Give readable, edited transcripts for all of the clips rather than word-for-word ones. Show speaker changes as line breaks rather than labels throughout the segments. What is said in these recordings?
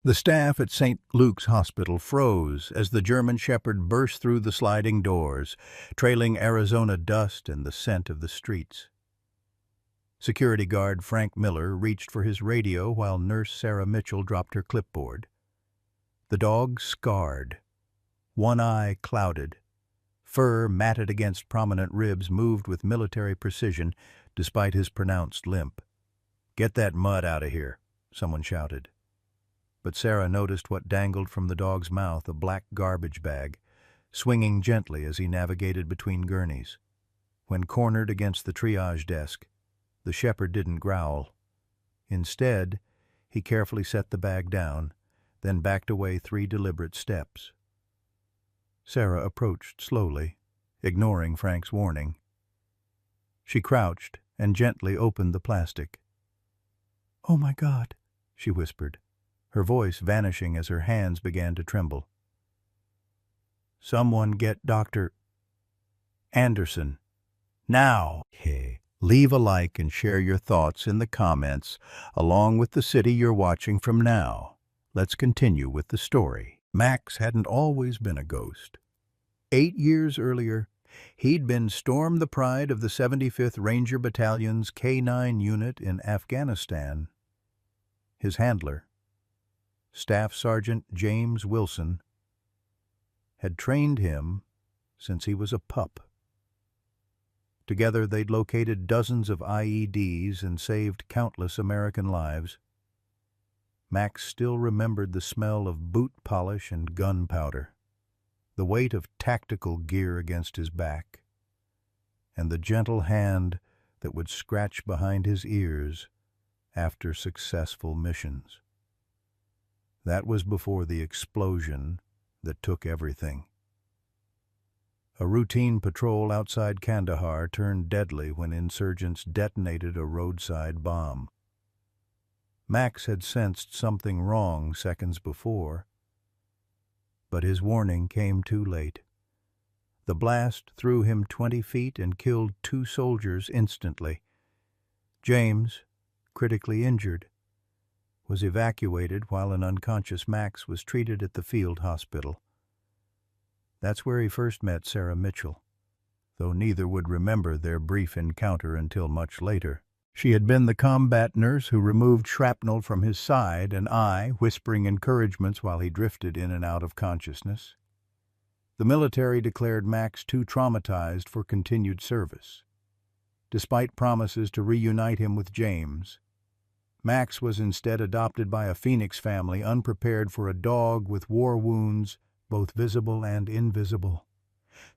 The staff at St. Luke's Hospital froze as the German Shepherd burst through the sliding doors, trailing Arizona dust and the scent of the streets. Security guard Frank Miller reached for his radio while Nurse Sarah Mitchell dropped her clipboard. The dog scarred, one eye clouded. Fur matted against prominent ribs moved with military precision despite his pronounced limp. "Get that mud out of here," someone shouted. But Sarah noticed what dangled from the dog's mouth, a black garbage bag, swinging gently as he navigated between gurneys. When cornered against the triage desk, the shepherd didn't growl. Instead, he carefully set the bag down, then backed away 3 deliberate steps. Sarah approached slowly, ignoring Frank's warning. She crouched and gently opened the plastic. "Oh my God," she whispered, her voice vanishing as her hands began to tremble. "Someone get Dr. Anderson. Now!" Hey. Leave a like and share your thoughts in the comments, along with the city you're watching from now. Let's continue with the story. Max hadn't always been a ghost. 8 years earlier, he'd been Storm the Pride of the 75th Ranger Battalion's K-9 unit in Afghanistan. His handler, Staff Sergeant James Wilson, had trained him since he was a pup. Together they'd located dozens of IEDs and saved countless American lives. Max still remembered the smell of boot polish and gunpowder, the weight of tactical gear against his back, and the gentle hand that would scratch behind his ears after successful missions. That was before the explosion that took everything. A routine patrol outside Kandahar turned deadly when insurgents detonated a roadside bomb. Max had sensed something wrong seconds before, but his warning came too late. The blast threw him 20 feet and killed 2 soldiers instantly. James, critically injured, was evacuated while an unconscious Max was treated at the field hospital. That's where he first met Sarah Mitchell, though neither would remember their brief encounter until much later. She had been the combat nurse who removed shrapnel from his side and eye, whispering encouragements while he drifted in and out of consciousness. The military declared Max too traumatized for continued service. Despite promises to reunite him with James, Max was instead adopted by a Phoenix family unprepared for a dog with war wounds, both visible and invisible.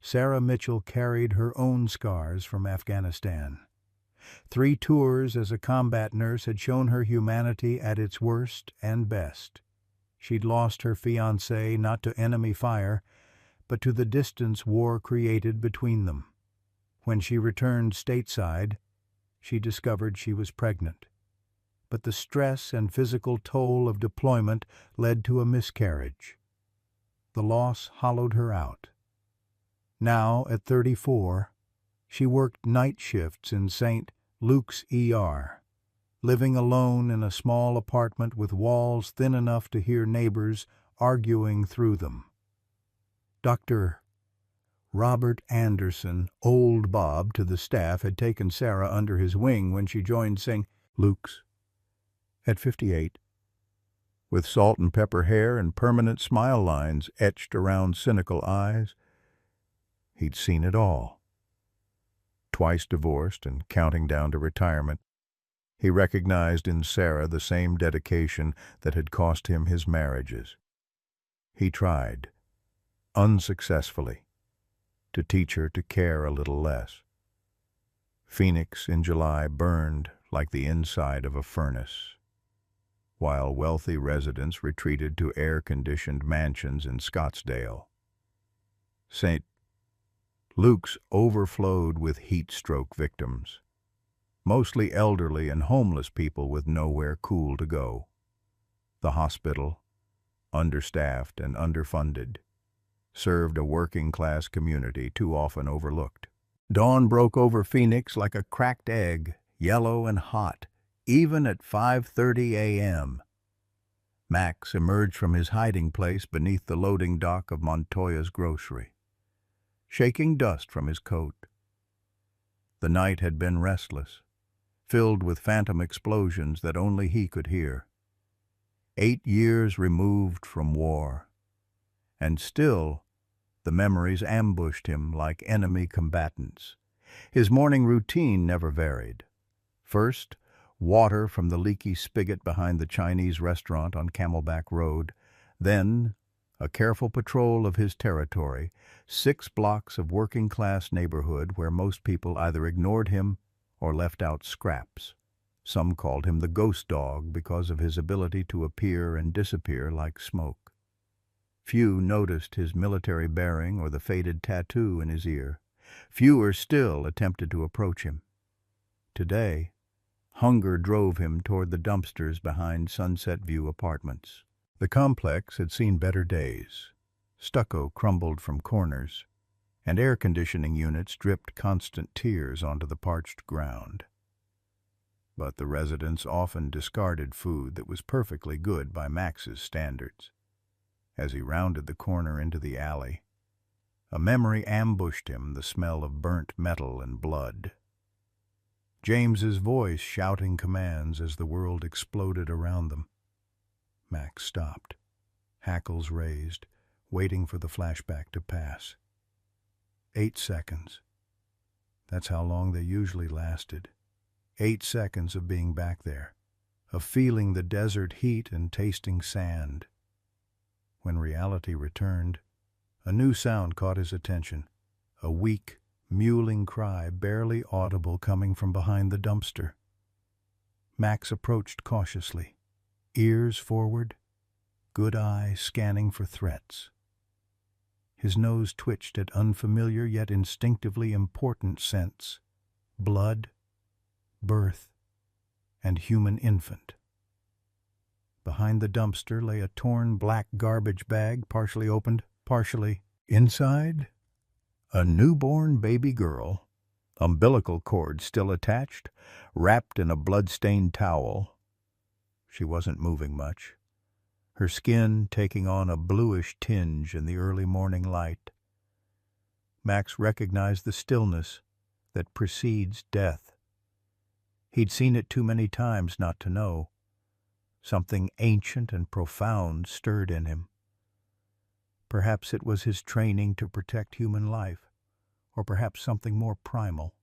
Sarah Mitchell carried her own scars from Afghanistan. 3 tours as a combat nurse had shown her humanity at its worst and best. She'd lost her fiancé not to enemy fire, but to the distance war created between them. When she returned stateside, she discovered she was pregnant. But the stress and physical toll of deployment led to a miscarriage. The loss hollowed her out. Now, at 34, she worked night shifts in St. Luke's ER, living alone in a small apartment with walls thin enough to hear neighbors arguing through them. Dr. Robert Anderson, Old Bob to the staff, had taken Sarah under his wing when she joined St. Luke's at 58. With salt and pepper hair and permanent smile lines etched around cynical eyes, he'd seen it all. Twice divorced and counting down to retirement, he recognized in Sarah the same dedication that had cost him his marriages. He tried, unsuccessfully, to teach her to care a little less. Phoenix in July burned like the inside of a furnace, while wealthy residents retreated to air-conditioned mansions in Scottsdale. St. Luke's overflowed with heat-stroke victims, mostly elderly and homeless people with nowhere cool to go. The hospital, understaffed and underfunded, served a working-class community too often overlooked. Dawn broke over Phoenix like a cracked egg, yellow and hot, even at 5:30 a.m. Max emerged from his hiding place beneath the loading dock of Montoya's grocery, shaking dust from his coat. The night had been restless, filled with phantom explosions that only he could hear. 8 years removed from war, and still the memories ambushed him like enemy combatants. His morning routine never varied. First, water from the leaky spigot behind the Chinese restaurant on Camelback Road. Then, a careful patrol of his territory, 6 blocks of working-class neighborhood where most people either ignored him or left out scraps. Some called him the ghost dog because of his ability to appear and disappear like smoke. Few noticed his military bearing or the faded tattoo in his ear. Fewer still attempted to approach him. Today, hunger drove him toward the dumpsters behind Sunset View Apartments. The complex had seen better days. Stucco crumbled from corners, and air conditioning units dripped constant tears onto the parched ground. But the residents often discarded food that was perfectly good by Max's standards. As he rounded the corner into the alley, a memory ambushed him, the smell of burnt metal and blood. James's voice shouting commands as the world exploded around them. Max stopped, hackles raised, waiting for the flashback to pass. 8 seconds. That's how long they usually lasted. 8 seconds of being back there, of feeling the desert heat and tasting sand. When reality returned, a new sound caught his attention, a weak, mewling cry barely audible coming from behind the dumpster. Max approached cautiously, ears forward, good eye scanning for threats. His nose twitched at unfamiliar yet instinctively important scents: blood, birth, and human infant. Behind the dumpster lay a torn black garbage bag, partially opened, partially. Inside, a newborn baby girl, umbilical cord still attached, wrapped in a blood-stained towel. She wasn't moving much, her skin taking on a bluish tinge in the early morning light. Max recognized the stillness that precedes death. He'd seen it too many times not to know. Something ancient and profound stirred in him. Perhaps it was his training to protect human life, or perhaps something more primal.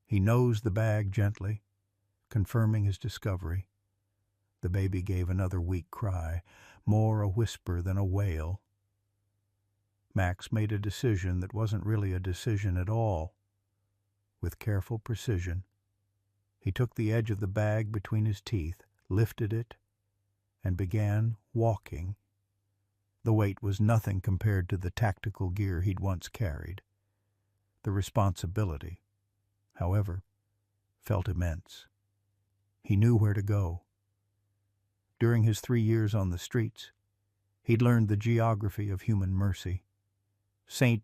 He nosed the bag gently, confirming his discovery. The baby gave another weak cry, more a whisper than a wail. Max made a decision that wasn't really a decision at all. With careful precision, he took the edge of the bag between his teeth, lifted it, and began walking. The weight was nothing compared to the tactical gear he'd once carried. The responsibility, however, felt immense. He knew where to go. During his 3 years on the streets, he'd learned the geography of human mercy. St.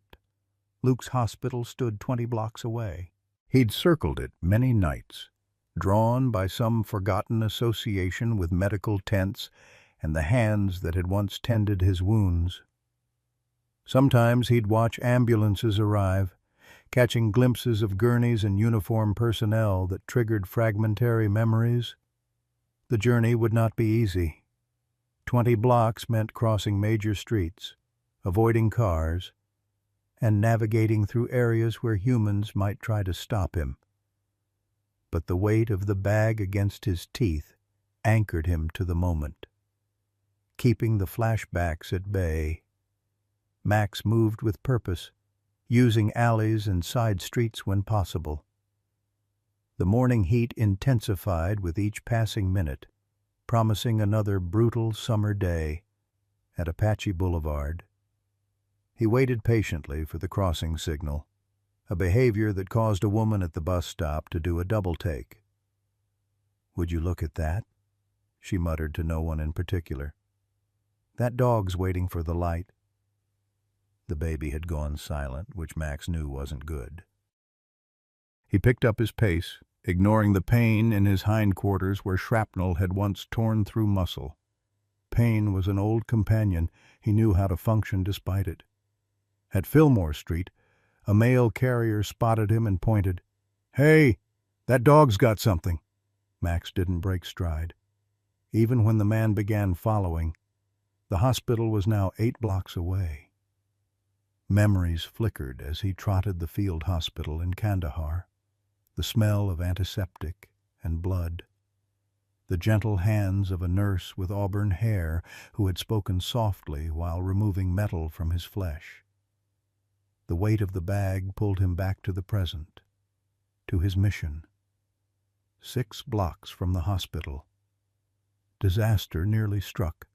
Luke's Hospital stood 20 blocks away. He'd circled it many nights, drawn by some forgotten association with medical tents and the hands that had once tended his wounds. Sometimes he'd watch ambulances arrive, catching glimpses of gurneys and uniformed personnel that triggered fragmentary memories. The journey would not be easy. 20 blocks meant crossing major streets, avoiding cars, and navigating through areas where humans might try to stop him. But the weight of the bag against his teeth anchored him to the moment. Keeping the flashbacks at bay, Max moved with purpose, using alleys and side streets when possible. The morning heat intensified with each passing minute, promising another brutal summer day at Apache Boulevard. He waited patiently for the crossing signal, a behavior that caused a woman at the bus stop to do a double-take. "Would you look at that?" she muttered to no one in particular. "That dog's waiting for the light." The baby had gone silent, which Max knew wasn't good. He picked up his pace, ignoring the pain in his hindquarters where shrapnel had once torn through muscle. pain was an old companion. He knew how to function despite it. At Fillmore Street, a mail carrier spotted him and pointed. "Hey, that dog's got something." Max didn't break stride. Even when the man began following, the hospital was now 8 blocks away. Memories flickered as he trotted the field hospital in Kandahar, the smell of antiseptic and blood, the gentle hands of a nurse with auburn hair who had spoken softly while removing metal from his flesh. The weight of the bag pulled him back to the present, to his mission. 6 blocks from the hospital, disaster nearly struck.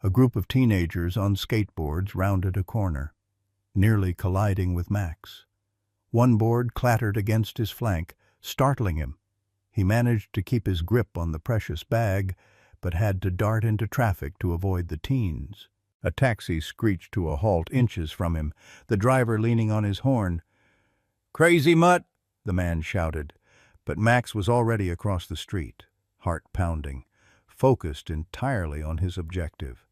A group of teenagers on skateboards rounded a corner, nearly colliding with Max. One board clattered against his flank, startling him. He managed to keep his grip on the precious bag, but had to dart into traffic to avoid the teens. A taxi screeched to a halt inches from him, the driver leaning on his horn. "Crazy mutt!" the man shouted, but Max was already across the street, heart pounding, focused entirely on his objective.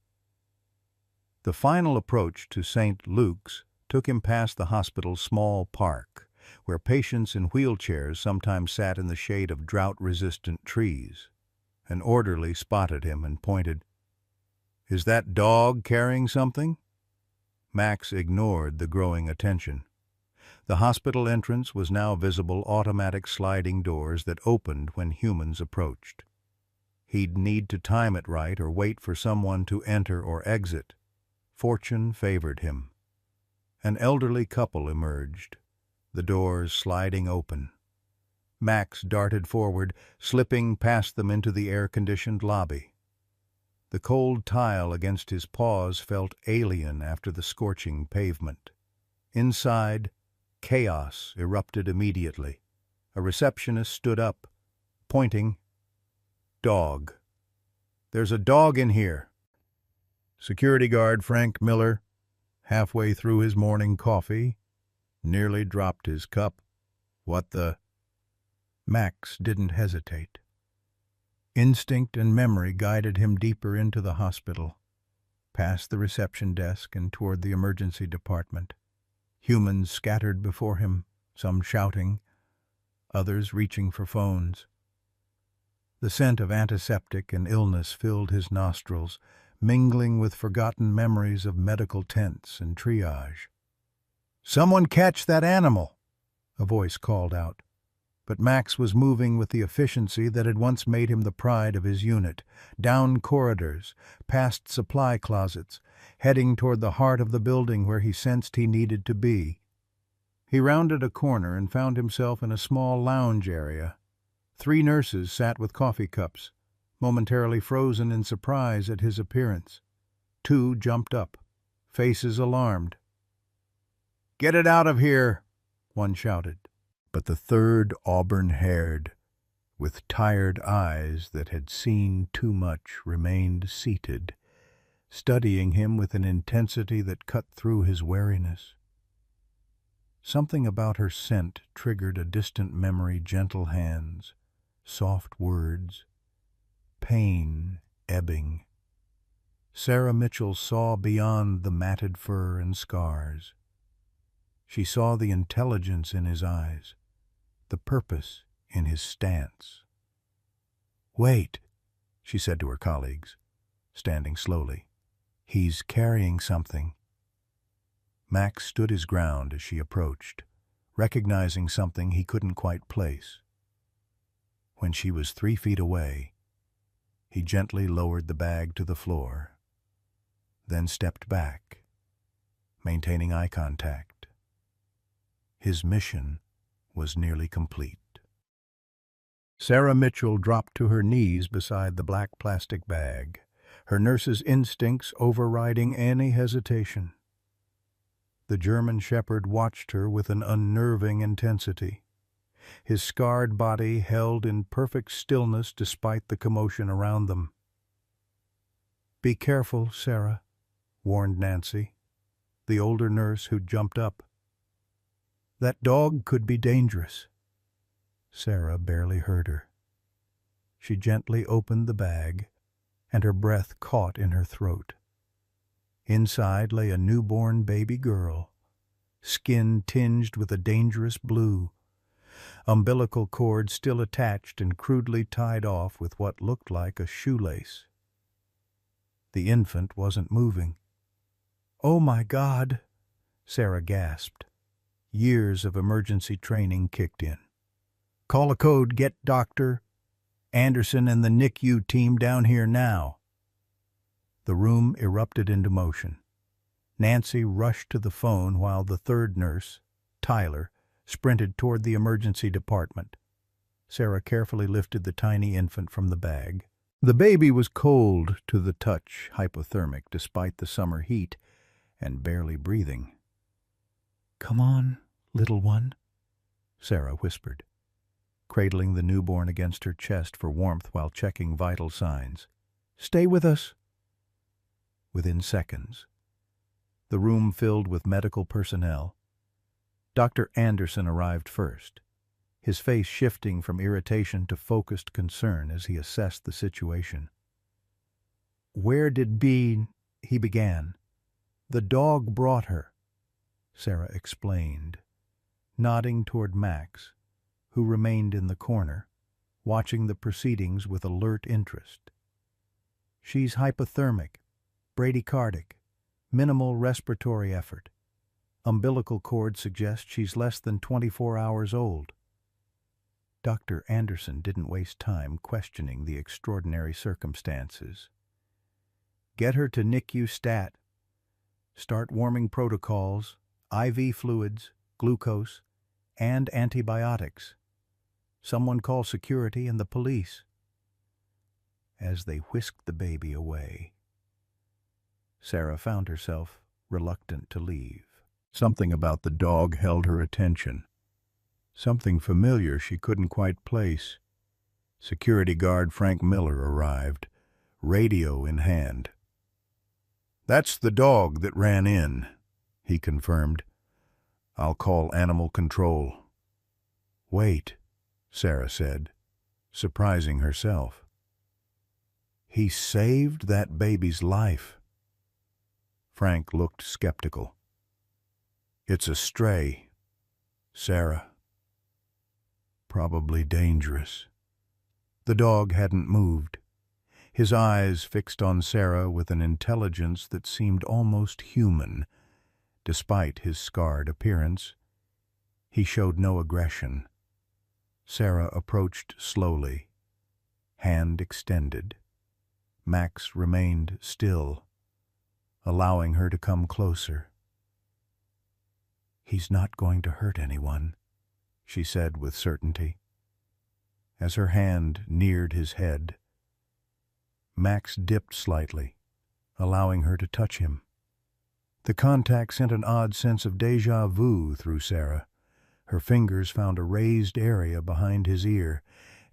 The final approach to St. Luke's took him past the hospital's small park, where patients in wheelchairs sometimes sat in the shade of drought-resistant trees. An orderly spotted him and pointed. "Is that dog carrying something?" Max ignored the growing attention. The hospital entrance was now visible automatic sliding doors that opened when humans approached. He'd need to time it right or wait for someone to enter or exit. Fortune favored him. An elderly couple emerged, the doors sliding open. Max darted forward, slipping past them into the air-conditioned lobby. The cold tile against his paws felt alien after the scorching pavement. Inside, chaos erupted immediately. A receptionist stood up, pointing. "Dog. There's a dog in here." Security guard Frank Miller, halfway through his morning coffee, nearly dropped his cup. "What the—" Max didn't hesitate. Instinct and memory guided him deeper into the hospital, past the reception desk and toward the emergency department. Humans scattered before him, some shouting, others reaching for phones. The scent of antiseptic and illness filled his nostrils, mingling with forgotten memories of medical tents and triage. "Someone catch that animal!" a voice called out. But Max was moving with the efficiency that had once made him the pride of his unit, down corridors, past supply closets, heading toward the heart of the building where he sensed he needed to be. He rounded a corner and found himself in a small lounge area. 3 nurses sat with coffee cups, momentarily frozen in surprise at his appearance. 2 jumped up, faces alarmed. "Get it out of here!" one shouted. But the third, auburn-haired, with tired eyes that had seen too much, remained seated, studying him with an intensity that cut through his wariness. Something about her scent triggered a distant memory, gentle hands, soft words, pain ebbing. Sarah Mitchell saw beyond the matted fur and scars. She saw the intelligence in his eyes, the purpose in his stance. "Wait," she said to her colleagues, standing slowly. "He's carrying something." Max stood his ground as she approached, recognizing something he couldn't quite place. When she was 3 feet away, he gently lowered the bag to the floor, then stepped back, maintaining eye contact. His mission was nearly complete. Sarah Mitchell dropped to her knees beside the black plastic bag, her nurse's instincts overriding any hesitation. The German shepherd watched her with an unnerving intensity. His scarred body held in perfect stillness despite the commotion around them. "Be careful, Sarah," warned Nancy, the older nurse who'd jumped up. "That dog could be dangerous." Sarah barely heard her. She gently opened the bag, and her breath caught in her throat. Inside lay a newborn baby girl, skin tinged with a dangerous blue, umbilical cord still attached and crudely tied off with what looked like a shoelace. The infant wasn't moving. "Oh my God!" Sarah gasped. Years of emergency training kicked in. "Call a code, get Dr. Anderson and the NICU team down here now." The room erupted into motion. Nancy rushed to the phone while the third nurse, Tyler, sprinted toward the emergency department. Sarah carefully lifted the tiny infant from the bag. The baby was cold to the touch, hypothermic despite the summer heat, and barely breathing. "Come on, little one," Sarah whispered, cradling the newborn against her chest for warmth while checking vital signs. "Stay with us." Within seconds, the room filled with medical personnel. Dr. Anderson arrived first, his face shifting from irritation to focused concern as he assessed the situation. "Where did he began. "The dog brought her," Sarah explained, nodding toward Max, who remained in the corner, watching the proceedings with alert interest. "She's hypothermic, bradycardic, minimal respiratory effort. Umbilical cord suggests she's less than 24 hours old." Dr. Anderson didn't waste time questioning the extraordinary circumstances. "Get her to NICU stat. Start warming protocols, IV fluids, glucose, and antibiotics. Someone call security and the police." As they whisked the baby away, Sarah found herself reluctant to leave. Something about the dog held her attention. Something familiar she couldn't quite place. Security guard Frank Miller arrived, radio in hand. "That's the dog that ran in," he confirmed. "I'll call animal control." "Wait," Sarah said, surprising herself. "He saved that baby's life." Frank looked skeptical. "It's a stray, Sarah. Probably dangerous." The dog hadn't moved, his eyes fixed on Sarah with an intelligence that seemed almost human. Despite his scarred appearance, he showed no aggression. Sarah approached slowly, hand extended. Max remained still, allowing her to come closer. "He's not going to hurt anyone," she said with certainty. As her hand neared his head, Max dipped slightly, allowing her to touch him. The contact sent an odd sense of déjà vu through Sarah. Her fingers found a raised area behind his ear,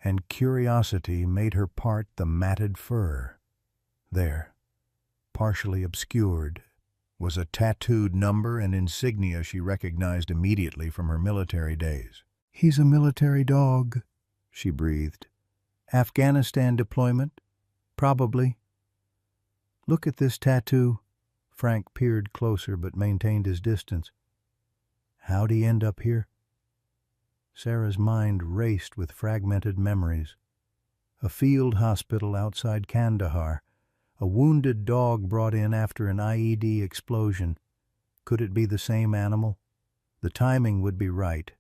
and curiosity made her part the matted fur. There, partially obscured, was a tattooed number and insignia she recognized immediately from her military days. "He's a military dog," she breathed. "Afghanistan deployment? Probably. Look at this tattoo." Frank peered closer but maintained his distance. "How'd he end up here?" Sarah's mind raced with fragmented memories. A field hospital outside Kandahar, a wounded dog brought in after an IED explosion. Could it be the same animal? The timing would be right.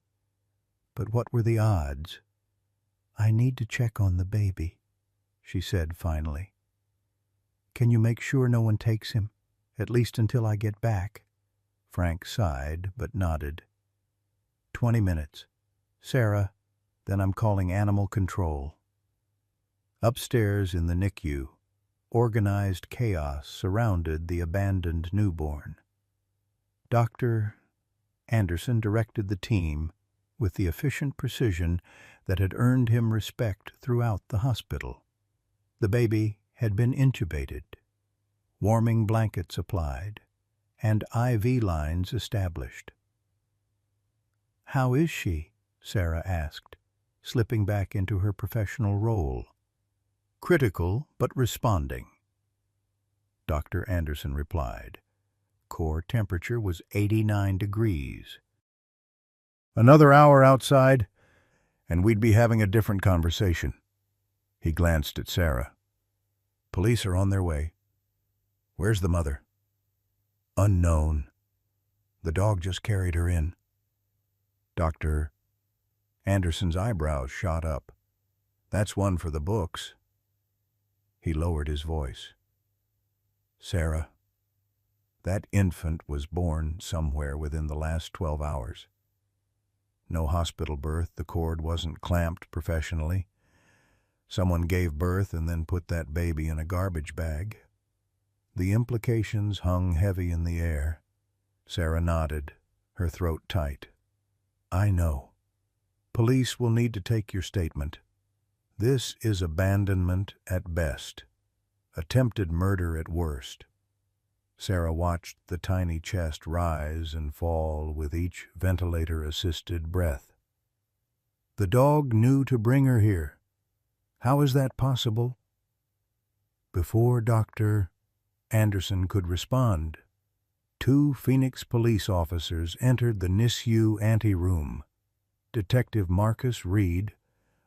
But what were the odds? "I need to check on the baby," she said finally. "Can you make sure no one takes him, at least until I get back?" Frank sighed but nodded. 20 minutes. "Sarah, then I'm calling animal control." Upstairs in the NICU, organized chaos surrounded the abandoned newborn. Dr. Anderson directed the team with the efficient precision that had earned him respect throughout the hospital. The baby had been intubated, warming blankets applied, and IV lines established. "How is she?" Sarah asked, slipping back into her professional role. Critical but responding, Dr. Anderson replied. Core temperature was 89 degrees. Another hour outside, and we'd be having a different conversation. He glanced at Sarah. Police are on their way. Where's the mother? Unknown. The dog just carried her in. Dr. Anderson's eyebrows shot up. That's one for the books. He lowered his voice. Sarah, that infant was born somewhere within the last 12 hours. No hospital birth, the cord wasn't clamped professionally. Someone gave birth and then put that baby in a garbage bag. The implications hung heavy in the air. Sarah nodded, her throat tight. I know. Police will need to take your statement. This is abandonment at best, attempted murder at worst. Sarah watched the tiny chest rise and fall with each ventilator-assisted breath. The dog knew to bring her here. How is that possible? Before Dr. Anderson could respond, 2 Phoenix police officers entered the NICU anteroom. Detective Marcus Reed,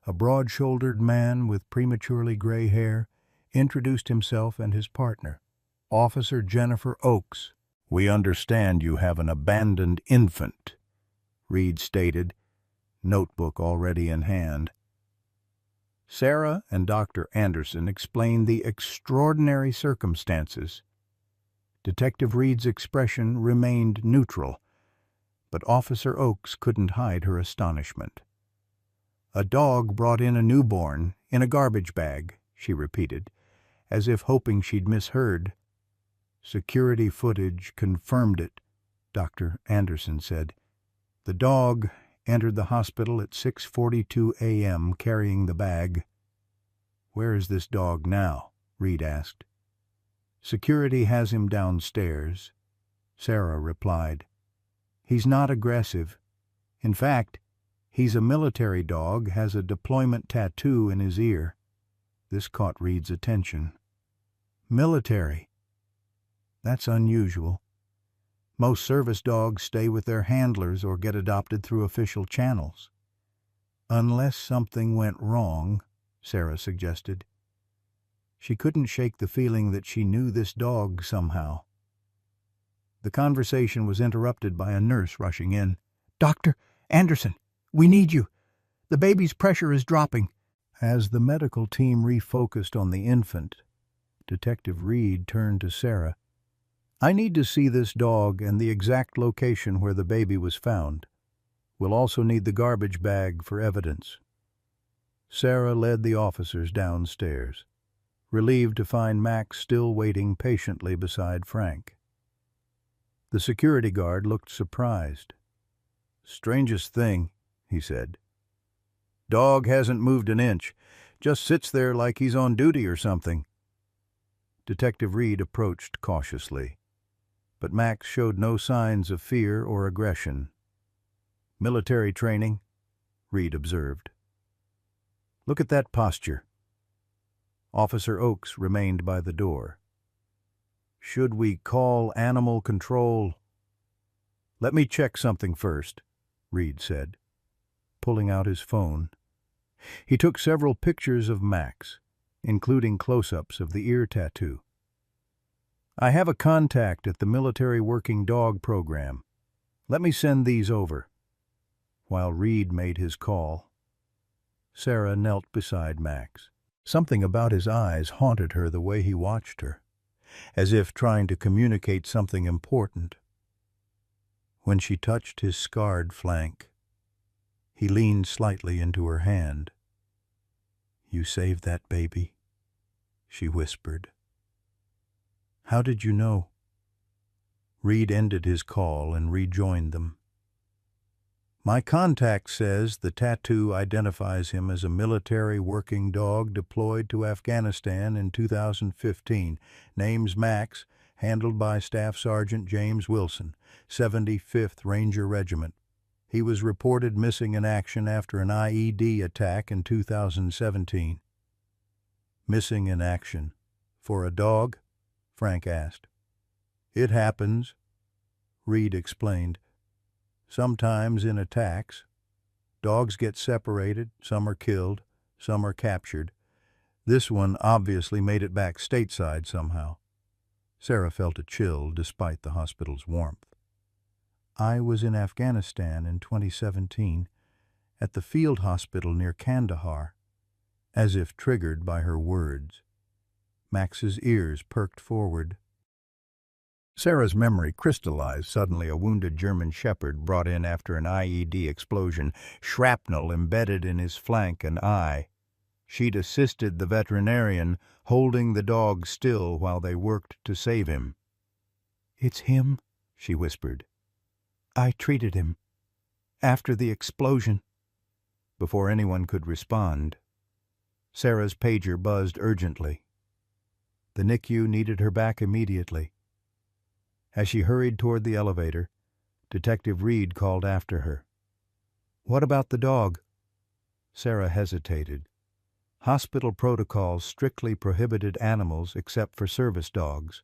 a broad-shouldered man with prematurely gray hair, introduced himself and his partner, Officer Jennifer Oakes. We understand you have an abandoned infant, Reed stated, notebook already in hand. Sarah and Dr. Anderson explained the extraordinary circumstances. Detective Reed's expression remained neutral, but Officer Oakes couldn't hide her astonishment. A dog brought in a newborn in a garbage bag, she repeated, as if hoping she'd misheard. Security footage confirmed it, Dr. Anderson said. The dog entered the hospital at 6:42 a.m. carrying the bag. Where is this dog now? Reed asked. Security has him downstairs, Sarah replied. He's not aggressive. In fact, he's a military dog, has a deployment tattoo in his ear. This caught Reed's attention. Military. That's unusual. Most service dogs stay with their handlers or get adopted through official channels. Unless something went wrong, Sarah suggested. She couldn't shake the feeling that she knew this dog somehow. The conversation was interrupted by a nurse rushing in. Dr. Anderson, we need you. The baby's pressure is dropping. As the medical team refocused on the infant, Detective Reed turned to Sarah. I need to see this dog and the exact location where the baby was found. We'll also need the garbage bag for evidence. Sarah led the officers downstairs, relieved to find Max still waiting patiently beside Frank. The security guard looked surprised. Strangest thing, he said. Dog hasn't moved an inch, just sits there like he's on duty or something. Detective Reed approached cautiously, but Max showed no signs of fear or aggression. Military training, Reed observed. Look at that posture. Officer Oakes remained by the door. Should we call animal control? Let me check something first, Reed said, pulling out his phone. He took several pictures of Max, including close-ups of the ear tattoo. I have a contact at the military working dog program. Let me send these over. While Reed made his call, Sarah knelt beside Max. Something about his eyes haunted her the way he watched her, as if trying to communicate something important. When she touched his scarred flank, he leaned slightly into her hand. You saved that baby, she whispered. How did you know? Reed ended his call and rejoined them. My contact says the tattoo identifies him as a military working dog deployed to Afghanistan in 2015. Name's Max, handled by Staff Sergeant James Wilson, 75th Ranger Regiment. He was reported missing in action after an IED attack in 2017. Missing in action. For a dog? Frank asked. It happens, Reed explained. Sometimes in attacks. Dogs get separated, some are killed, some are captured. This one obviously made it back stateside somehow. Sarah felt a chill despite the hospital's warmth. I was in Afghanistan in 2017, at the field hospital near Kandahar, as if triggered by her words. Max's ears perked forward. Sarah's memory crystallized. Suddenly, a wounded German shepherd brought in after an IED explosion, shrapnel embedded in his flank and eye. She'd assisted the veterinarian, holding the dog still while they worked to save him. "It's him," she whispered. "I treated him. After the explosion." Before anyone could respond, Sarah's pager buzzed urgently. The NICU needed her back immediately. As she hurried toward the elevator, Detective Reed called after her. "What about the dog?" Sarah hesitated. Hospital protocols strictly prohibited animals except for service dogs.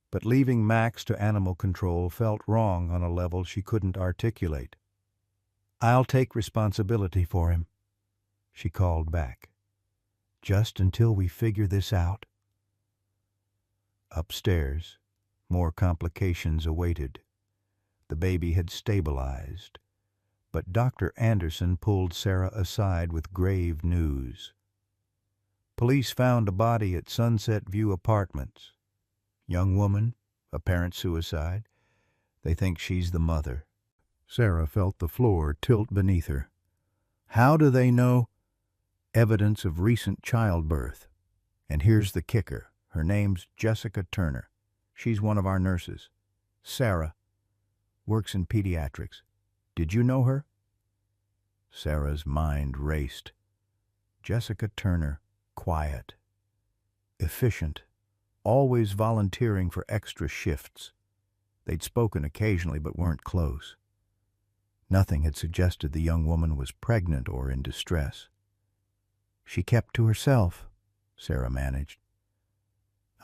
But leaving Max to animal control felt wrong on a level she couldn't articulate. "I'll take responsibility for him," she called back. "Just until we figure this out." Upstairs, more complications awaited. The baby had stabilized, but Dr. Anderson pulled Sarah aside with grave news. Police found a body at Sunset View Apartments. Young woman, apparent suicide. They think she's the mother. Sarah felt the floor tilt beneath her. How do they know? Evidence of recent childbirth. And here's the kicker. Her name's Jessica Turner. She's one of our nurses. Sarah. Works in pediatrics. Did you know her? Sarah's mind raced. Jessica Turner. Quiet. Efficient. Always volunteering for extra shifts. They'd spoken occasionally but weren't close. Nothing had suggested the young woman was pregnant or in distress. She kept to herself, Sarah managed.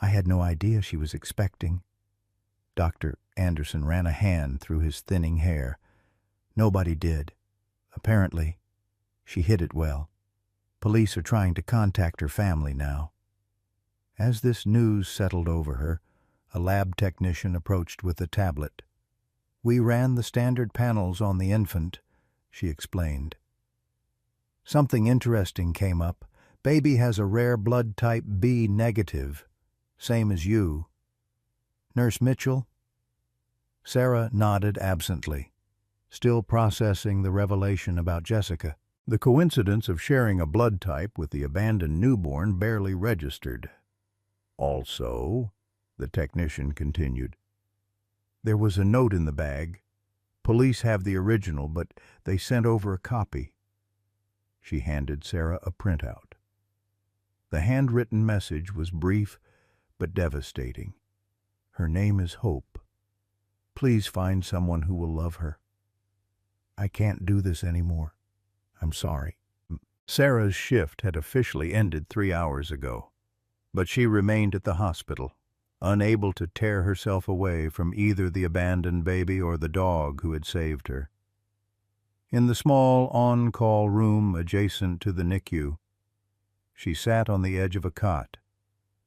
I had no idea she was expecting. Dr. Anderson ran a hand through his thinning hair. Nobody did. Apparently, she hid it well. Police are trying to contact her family now. As this news settled over her, a lab technician approached with a tablet. "We ran the standard panels on the infant," she explained. "Something interesting came up. Baby has a rare blood type B negative, same as you. Nurse Mitchell?" Sarah nodded absently, still processing the revelation about Jessica. The coincidence of sharing a blood type with the abandoned newborn barely registered. "Also," the technician continued, "there was a note in the bag. Police have the original, but they sent over a copy." She handed Sarah a printout. The handwritten message was brief but devastating. "Her name is Hope. Please find someone who will love her. I can't do this anymore. I'm sorry." Sarah's shift had officially ended 3 hours ago, but she remained at the hospital, unable to tear herself away from either the abandoned baby or the dog who had saved her. In the small on-call room adjacent to the NICU, she sat on the edge of a cot,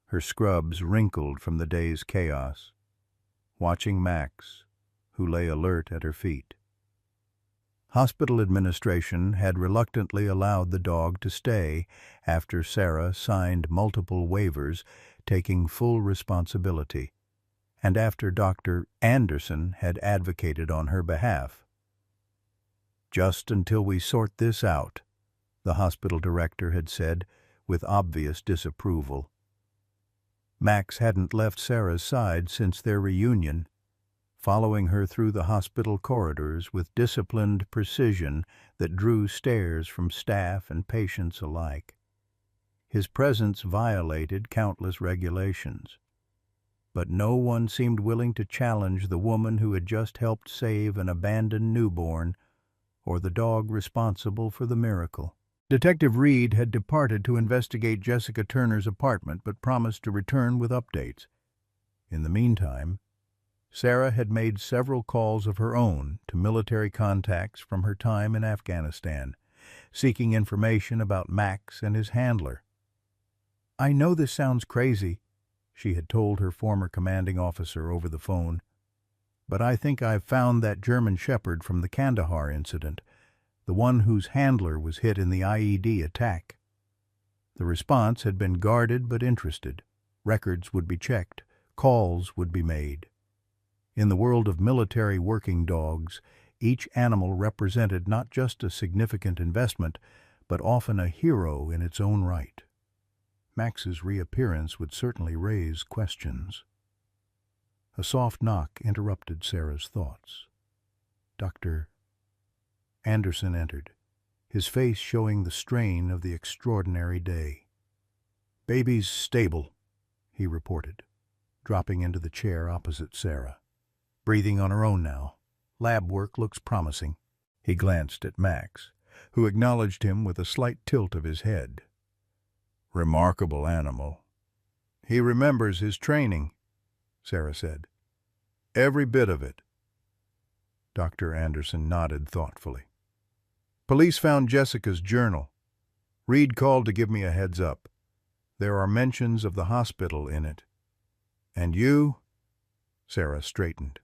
her scrubs wrinkled from the day's chaos, watching Max, who lay alert at her feet. Hospital administration had reluctantly allowed the dog to stay after Sarah signed multiple waivers taking full responsibility, and after Dr. Anderson had advocated on her behalf. "Just until we sort this out," the hospital director had said with obvious disapproval. Max hadn't left Sarah's side since their reunion, following her through the hospital corridors with disciplined precision that drew stares from staff and patients alike. His presence violated countless regulations, but no one seemed willing to challenge the woman who had just helped save an abandoned newborn or the dog responsible for the miracle. Detective Reed had departed to investigate Jessica Turner's apartment but promised to return with updates. In the meantime, Sarah had made several calls of her own to military contacts from her time in Afghanistan, seeking information about Max and his handler. "I know this sounds crazy," she had told her former commanding officer over the phone, "but I think I've found that German Shepherd from the Kandahar incident, the one whose handler was hit in the IED attack." The response had been guarded but interested. Records would be checked. Calls would be made. In the world of military working dogs, each animal represented not just a significant investment, but often a hero in its own right. Max's reappearance would certainly raise questions. A soft knock interrupted Sarah's thoughts. Dr. Anderson entered, his face showing the strain of the extraordinary day. "Baby's stable," he reported, dropping into the chair opposite Sarah. "Breathing on her own now. Lab work looks promising." He glanced at Max, who acknowledged him with a slight tilt of his head. "Remarkable animal." "He remembers his training," Sarah said. "Every bit of it." Dr. Anderson nodded thoughtfully. "Police found Jessica's journal. Reed called to give me a heads up. There are mentions of the hospital in it. And you?" Sarah straightened.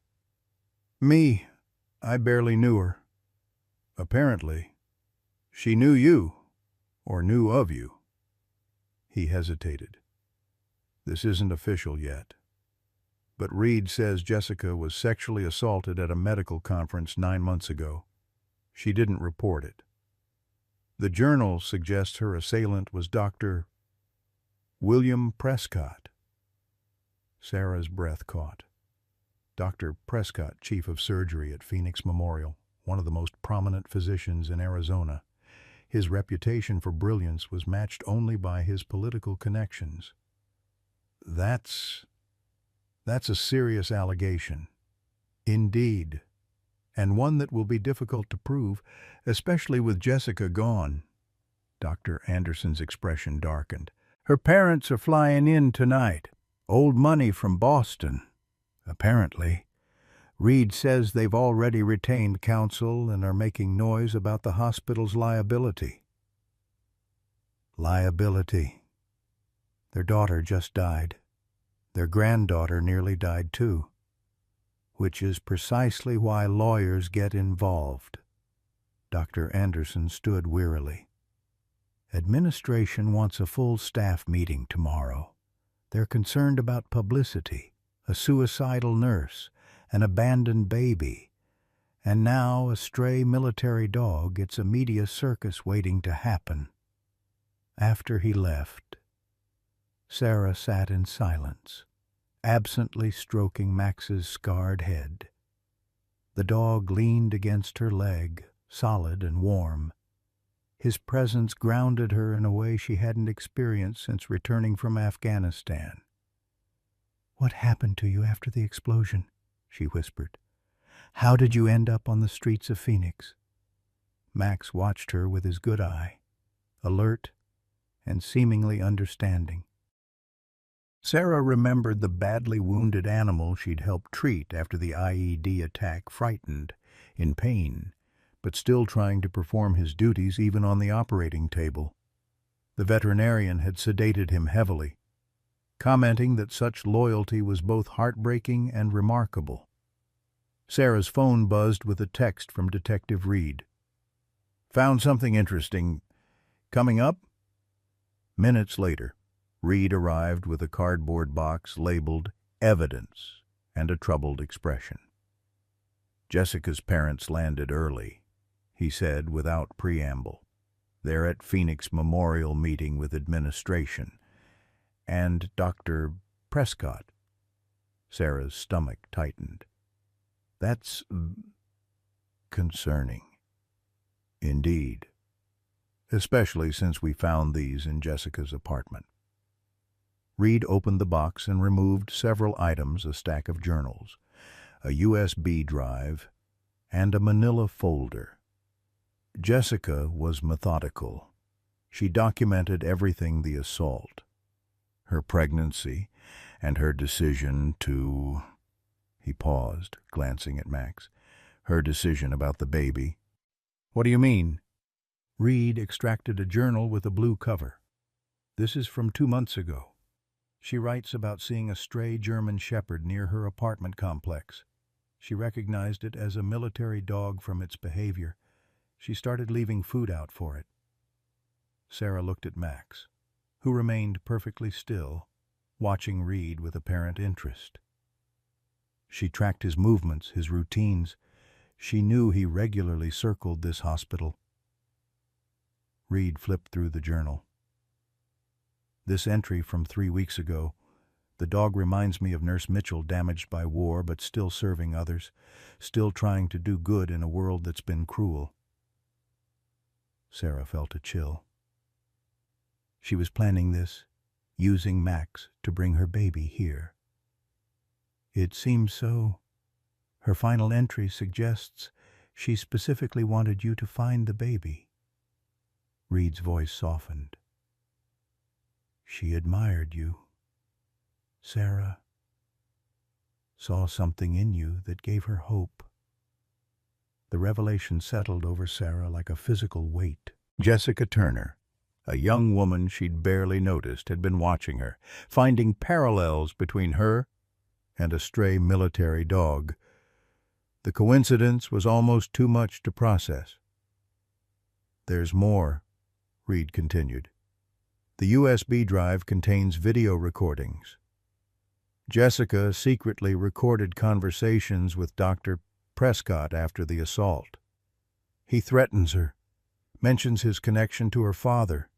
"Me. I barely knew her." "Apparently. She knew you, or knew of you." He hesitated. "This isn't official yet. But Reed says Jessica was sexually assaulted at a medical conference 9 months ago. She didn't report it. The journal suggests her assailant was Dr. William Prescott." Sarah's breath caught. Dr. Prescott, chief of surgery at Phoenix Memorial, one of the most prominent physicians in Arizona. His reputation for brilliance was matched only by his political connections. That's a serious allegation. Indeed, and one that will be difficult to prove, especially with Jessica gone. Dr. Anderson's expression darkened. "Her parents are flying in tonight. Old money from Boston, apparently. Reed says they've already retained counsel and are making noise about the hospital's liability." Liability. Their daughter just died. Their granddaughter nearly died too. Which is precisely why lawyers get involved. Dr. Anderson stood wearily. "Administration wants a full staff meeting tomorrow. They're concerned about publicity, a suicidal nurse, an abandoned baby, and now a stray military dog. It's a media circus waiting to happen." After he left, Sarah sat in silence, absently stroking Max's scarred head. The dog leaned against her leg, solid and warm. His presence grounded her in a way she hadn't experienced since returning from Afghanistan. "What happened to you after the explosion?" she whispered. "How did you end up on the streets of Phoenix?" Max watched her with his good eye, alert and seemingly understanding. Sarah remembered the badly wounded animal she'd helped treat after the IED attack, frightened, in pain, but still trying to perform his duties even on the operating table. The veterinarian had sedated him heavily, commenting that such loyalty was both heartbreaking and remarkable. Sarah's phone buzzed with a text from Detective Reed. "Found something interesting. Coming up?" Minutes later, Reed arrived with a cardboard box labeled "Evidence" and a troubled expression. "Jessica's parents landed early," he said without preamble. "They're at Phoenix Memorial meeting with administration. And Dr. Prescott." Sarah's stomach tightened. "That's concerning." "Indeed. Especially since we found these in Jessica's apartment." Reed opened the box and removed several items, a stack of journals, a USB drive, and a manila folder. Jessica was methodical. She documented everything: the assault, her pregnancy, and her decision to... He paused, glancing at Max. Her decision about the baby. What do you mean? Reed extracted a journal with a blue cover. This is from 2 months ago. She writes about seeing a stray German shepherd near her apartment complex. She recognized it as a military dog from its behavior. She started leaving food out for it. Sarah looked at Max, who remained perfectly still, watching Reed with apparent interest. She tracked his movements, his routines. She knew he regularly circled this hospital. Reed flipped through the journal. This entry from 3 weeks ago. The dog reminds me of Nurse Mitchell, damaged by war but still serving others, still trying to do good in a world that's been cruel. Sarah felt a chill. She was planning this, using Max to bring her baby here. It seems so. Her final entry suggests she specifically wanted you to find the baby. Reed's voice softened. She admired you. Sarah saw something in you that gave her hope. The revelation settled over Sarah like a physical weight. Jessica Turner, a young woman she'd barely noticed, had been watching her, finding parallels between her and a stray military dog. The coincidence was almost too much to process. There's more, Reed continued. The USB drive contains video recordings. Jessica secretly recorded conversations with Dr. Prescott after the assault. He threatens her, mentions his connection to her father.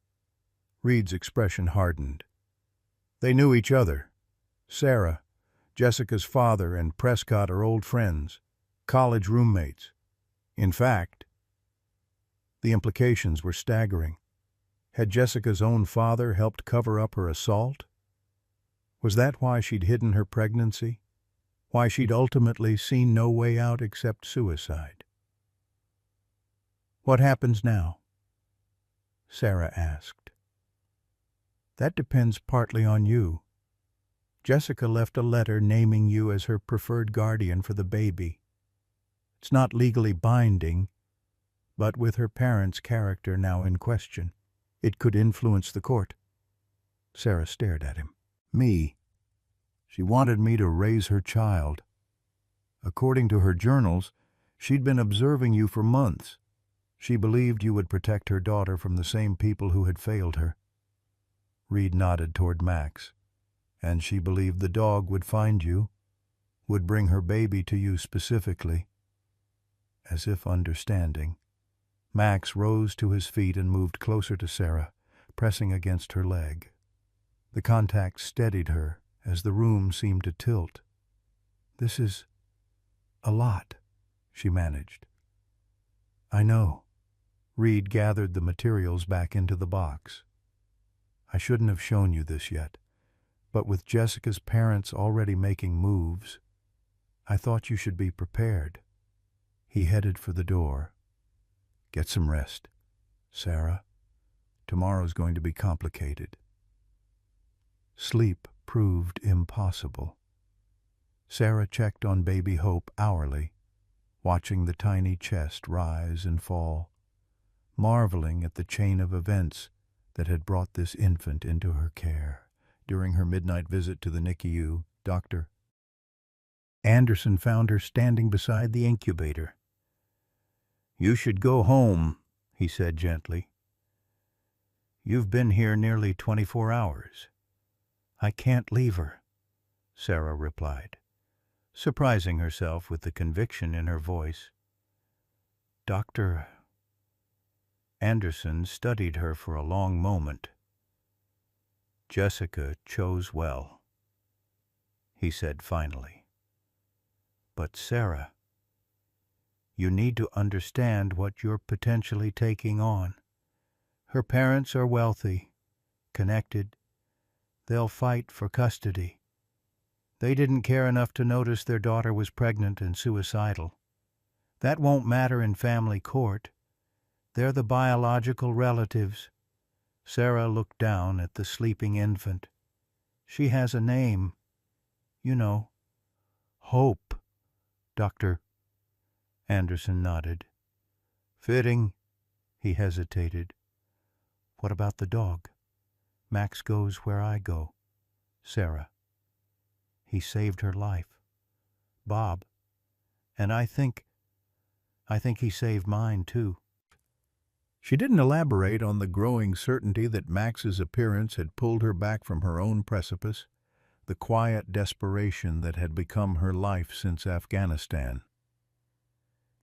Reed's expression hardened. They knew each other. Sarah, Jessica's father, and Prescott are old friends, college roommates. In fact, the implications were staggering. Had Jessica's own father helped cover up her assault? Was that why she'd hidden her pregnancy? Why she'd ultimately seen no way out except suicide? What happens now? Sarah asked. That depends partly on you. Jessica left a letter naming you as her preferred guardian for the baby. It's not legally binding, but with her parents' character now in question, it could influence the court. Sarah stared at him. Me. She wanted me to raise her child. According to her journals, she'd been observing you for months. She believed you would protect her daughter from the same people who had failed her. Reed nodded toward Max. And she believed the dog would find you, would bring her baby to you specifically. As if understanding, Max rose to his feet and moved closer to Sarah, pressing against her leg. The contact steadied her as the room seemed to tilt. This is a lot, she managed. I know. Reed gathered the materials back into the box. I shouldn't have shown you this yet, but with Jessica's parents already making moves, I thought you should be prepared. He headed for the door. Get some rest, Sarah. Tomorrow's going to be complicated. Sleep proved impossible. Sarah checked on baby Hope hourly, watching the tiny chest rise and fall, marveling at the chain of events that had brought this infant into her care. During her midnight visit to the NICU, Dr. Anderson found her standing beside the incubator. You should go home, he said gently. You've been here nearly 24 hours. I can't leave her, Sarah replied, surprising herself with the conviction in her voice. Dr. Anderson studied her for a long moment. Jessica chose well, he said finally. But Sarah, you need to understand what you're potentially taking on. Her parents are wealthy, connected. They'll fight for custody. They didn't care enough to notice their daughter was pregnant and suicidal. That won't matter in family court. They're the biological relatives. Sarah looked down at the sleeping infant. She has a name. You know. Hope. Dr. Anderson nodded. Fitting. He hesitated. What about the dog? Max goes where I go. Sarah. He saved her life. Bob. And I think he saved mine, too. She didn't elaborate on the growing certainty that Max's appearance had pulled her back from her own precipice, the quiet desperation that had become her life since Afghanistan.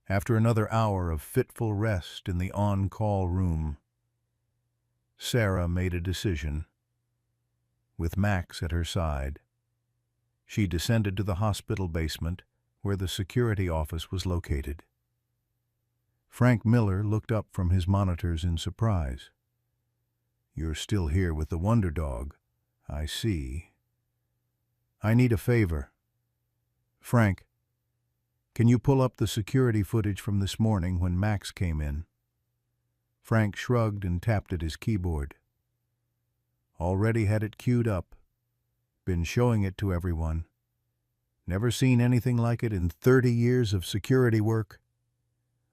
After another hour of fitful rest in the on-call room, Sarah made a decision. With Max at her side, she descended to the hospital basement where the security office was located. Frank Miller looked up from his monitors in surprise. You're still here with the Wonder Dog. I see. I need a favor. Frank, can you pull up the security footage from this morning when Max came in? Frank shrugged and tapped at his keyboard. Already had it queued up. Been showing it to everyone. Never seen anything like it in 30 years of security work.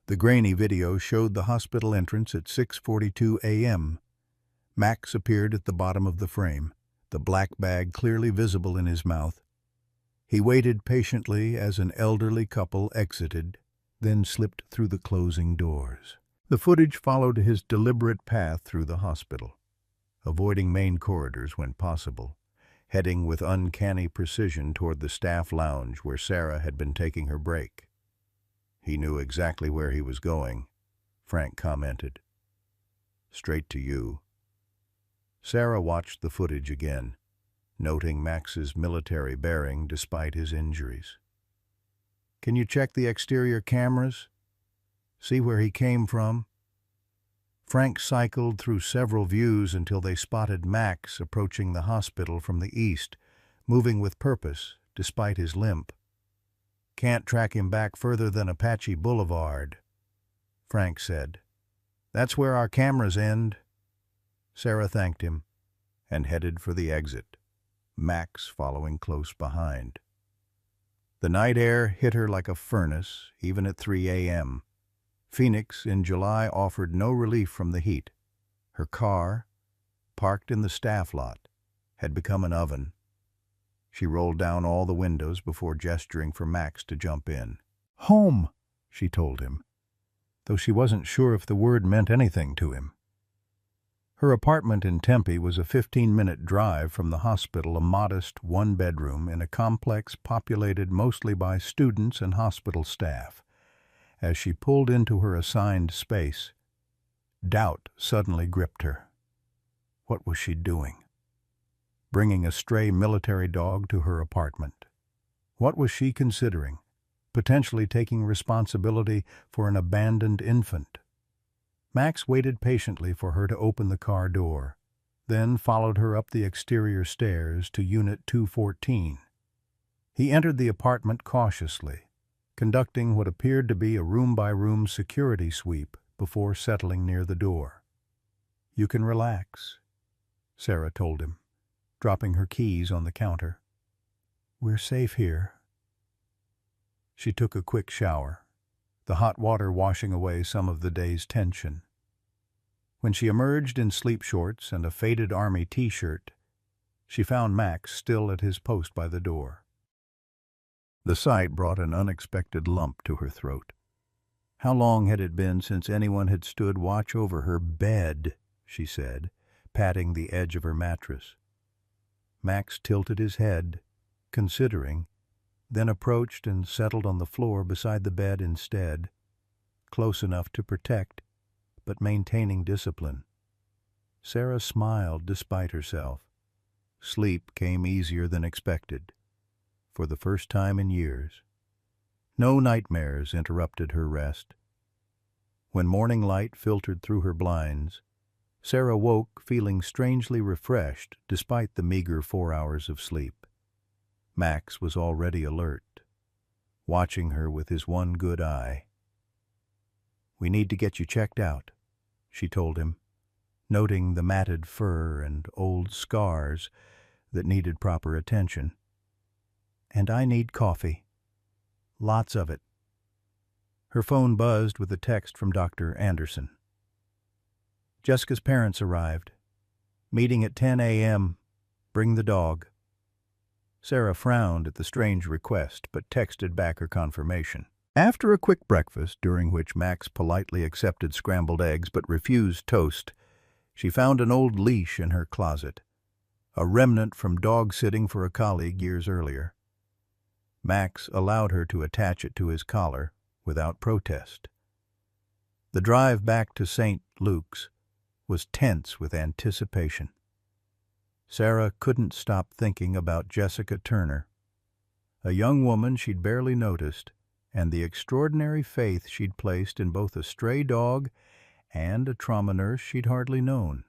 The grainy video showed the hospital entrance at 6:42 a.m. Max appeared at the bottom of the frame, the black bag clearly visible in his mouth. He waited patiently as an elderly couple exited, then slipped through the closing doors. The footage followed his deliberate path through the hospital, avoiding main corridors when possible, heading with uncanny precision toward the staff lounge where Sarah had been taking her break. He knew exactly where he was going, Frank commented. Straight to you. Sarah watched the footage again, noting Max's military bearing despite his injuries. Can you check the exterior cameras? See where he came from? Frank cycled through several views until they spotted Max approaching the hospital from the east, moving with purpose despite his limp. Can't track him back further than Apache Boulevard, Frank said. That's where our cameras end. Sarah thanked him and headed for the exit, Max following close behind. The night air hit her like a furnace, even at 3 a.m. Phoenix in July offered no relief from the heat. Her car, parked in the staff lot, had become an oven. She rolled down all the windows before gesturing for Max to jump in. Home, she told him, though she wasn't sure if the word meant anything to him. Her apartment in Tempe was a 15-minute drive from the hospital, a modest one-bedroom in a complex populated mostly by students and hospital staff. As she pulled into her assigned space, doubt suddenly gripped her. What was she doing? Bringing a stray military dog to her apartment. What was she considering? Potentially taking responsibility for an abandoned infant. Max waited patiently for her to open the car door, then followed her up the exterior stairs to Unit 214. He entered the apartment cautiously, conducting what appeared to be a room-by-room security sweep before settling near the door. You can relax, Sarah told him, dropping her keys on the counter. We're safe here. She took a quick shower, the hot water washing away some of the day's tension. When she emerged in sleep shorts and a faded army t-shirt, she found Max still at his post by the door. The sight brought an unexpected lump to her throat. How long had it been since anyone had stood watch over her bed, she said, patting the edge of her mattress. Max tilted his head, considering, then approached and settled on the floor beside the bed instead, close enough to protect, but maintaining discipline. Sarah smiled despite herself. Sleep came easier than expected, for the first time in years. No nightmares interrupted her rest. When morning light filtered through her blinds, Sarah woke feeling strangely refreshed despite the meager 4 hours of sleep. Max was already alert, watching her with his one good eye. We need to get you checked out, she told him, noting the matted fur and old scars that needed proper attention. "And I need coffee. Lots of it." Her phone buzzed with a text from Dr. Anderson. "Jessica's parents arrived. Meeting at 10 a.m. Bring the dog." Sarah frowned at the strange request, but texted back her confirmation. After a quick breakfast, during which Max politely accepted scrambled eggs but refused toast, she found an old leash in her closet, a remnant from dog-sitting for a colleague years earlier. Max allowed her to attach it to his collar without protest. The drive back to St. Luke's was tense with anticipation. Sarah couldn't stop thinking about Jessica Turner, a young woman she'd barely noticed, and the extraordinary faith she'd placed in both a stray dog and a trauma nurse she'd hardly known.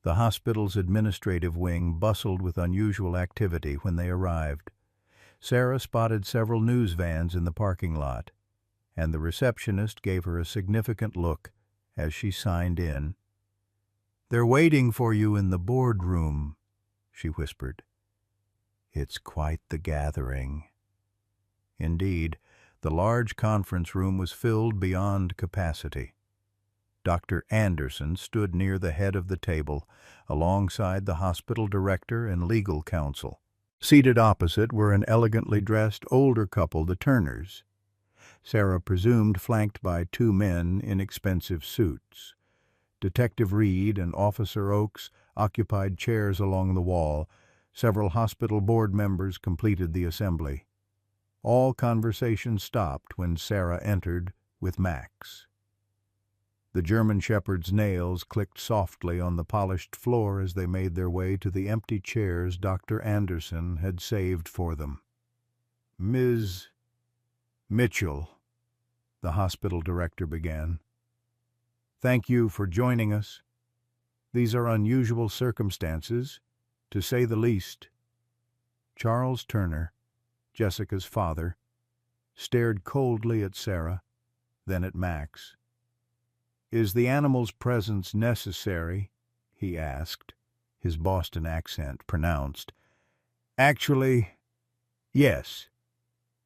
The hospital's administrative wing bustled with unusual activity when they arrived. Sarah spotted several news vans in the parking lot, and the receptionist gave her a significant look as she signed in. "They're waiting for you in the boardroom," she whispered. It's quite the gathering. Indeed, the large conference room was filled beyond capacity. Dr. Anderson stood near the head of the table, alongside the hospital director and legal counsel. Seated opposite were an elegantly dressed older couple, the Turners. Sarah presumed flanked by two men in expensive suits. Detective Reed and Officer Oakes occupied chairs along the wall. Several hospital board members completed the assembly. All conversation stopped when Sarah entered with Max. The German Shepherd's nails clicked softly on the polished floor as they made their way to the empty chairs Dr. Anderson had saved for them. "Ms. Mitchell," the hospital director began, "thank you for joining us. These are unusual circumstances, to say the least." Charles Turner, Jessica's father, stared coldly at Sarah, then at Max. "Is the animal's presence necessary?" he asked, his Boston accent pronounced. "Actually, yes,"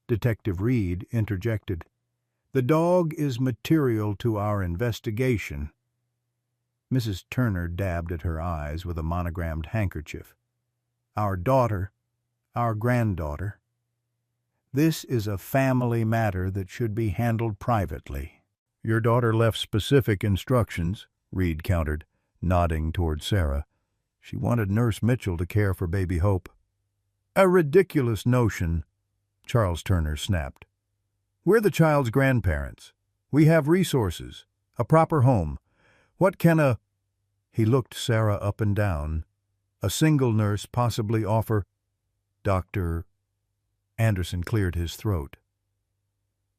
Detective Reed interjected. "The dog is material to our investigation." Mrs. Turner dabbed at her eyes with a monogrammed handkerchief. "Our daughter, our granddaughter. This is a family matter that should be handled privately." "Your daughter left specific instructions," Reed countered, nodding toward Sarah. "She wanted Nurse Mitchell to care for baby Hope." "A ridiculous notion," Charles Turner snapped. "We're the child's grandparents. We have resources, a proper home. What can a—" he looked Sarah up and down, "a single nurse possibly offer—" Dr. Anderson cleared his throat.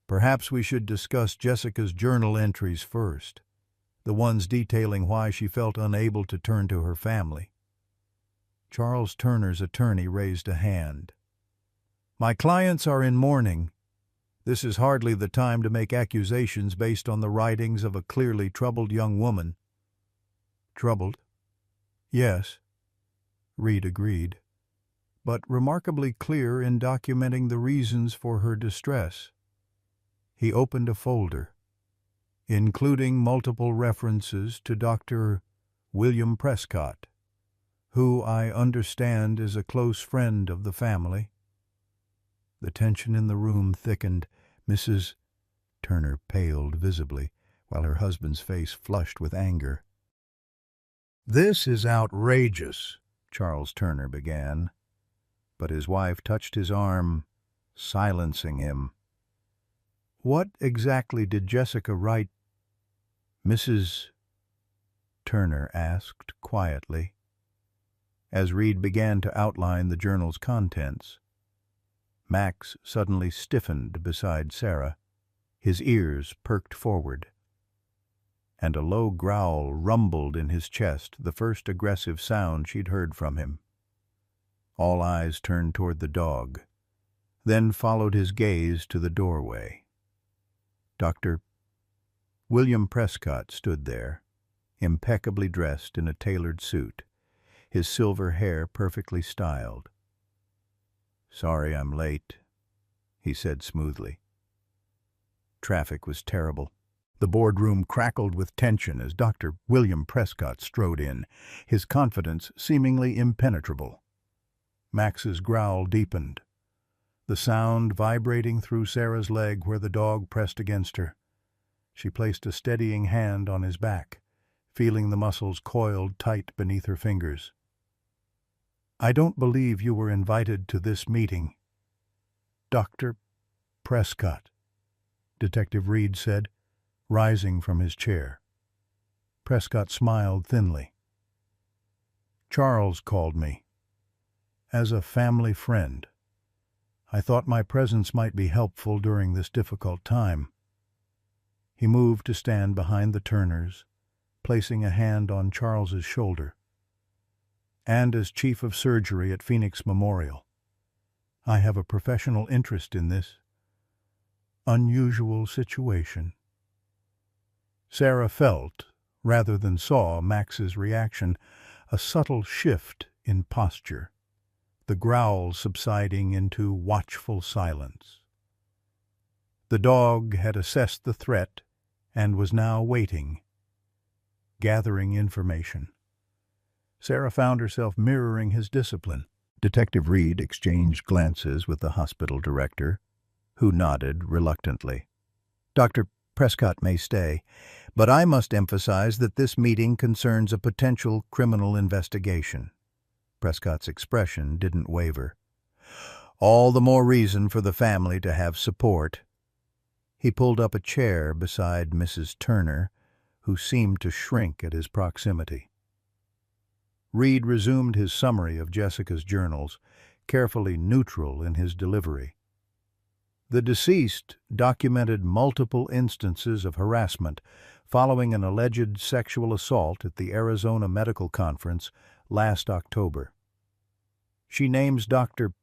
"Perhaps we should discuss Jessica's journal entries first, the ones detailing why she felt unable to turn to her family." Charles Turner's attorney raised a hand. "My clients are in mourning. This is hardly the time to make accusations based on the writings of a clearly troubled young woman." "Troubled? Yes," Reed agreed, "but remarkably clear in documenting the reasons for her distress." He opened a folder, including multiple references to Dr. William Prescott, who I understand is a close friend of the family. The tension in the room thickened. Mrs. Turner paled visibly, while her husband's face flushed with anger. "This is outrageous," Charles Turner began, but his wife touched his arm, silencing him. "What exactly did Jessica write?" Mrs. Turner asked quietly, as Reed began to outline the journal's contents. Max suddenly stiffened beside Sarah, his ears perked forward, and a low growl rumbled in his chest, the first aggressive sound she'd heard from him. All eyes turned toward the dog, then followed his gaze to the doorway. Dr. William Prescott stood there, impeccably dressed in a tailored suit, his silver hair perfectly styled. "Sorry I'm late," he said smoothly. Traffic was terrible. The boardroom crackled with tension as Dr. William Prescott strode in, his confidence seemingly impenetrable. Max's growl deepened, the sound vibrating through Sarah's leg where the dog pressed against her. She placed a steadying hand on his back, feeling the muscles coiled tight beneath her fingers. "I don't believe you were invited to this meeting, Dr. Prescott," Detective Reed said, rising from his chair. Prescott smiled thinly. "Charles called me. As a family friend. I thought my presence might be helpful during this difficult time." He moved to stand behind the Turners, placing a hand on Charles's shoulder. "And as chief of surgery at Phoenix Memorial, I have a professional interest in this unusual situation." Sarah felt, rather than saw, Max's reaction, a subtle shift in posture, the growl subsiding into watchful silence. The dog had assessed the threat and was now waiting, gathering information. Sarah found herself mirroring his discipline. Detective Reed exchanged glances with the hospital director, who nodded reluctantly. "Dr. Prescott may stay, but I must emphasize that this meeting concerns a potential criminal investigation." Prescott's expression didn't waver. "All the more reason for the family to have support." He pulled up a chair beside Mrs. Turner, who seemed to shrink at his proximity. Reed resumed his summary of Jessica's journals, carefully neutral in his delivery. The deceased documented multiple instances of harassment following an alleged sexual assault at the Arizona Medical Conference last October. She names Dr.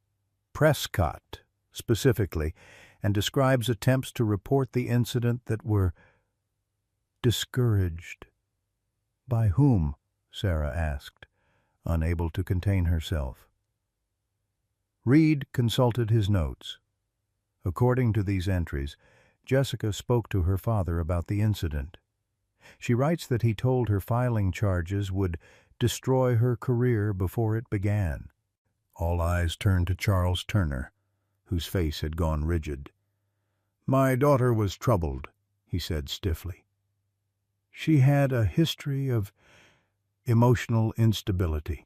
Prescott specifically and describes attempts to report the incident that were discouraged. "By whom?" Sarah asked, unable to contain herself. Reed consulted his notes. According to these entries, Jessica spoke to her father about the incident. She writes that he told her filing charges would destroy her career before it began. All eyes turned to Charles Turner, whose face had gone rigid. "My daughter was troubled," he said stiffly. "She had a history of emotional instability.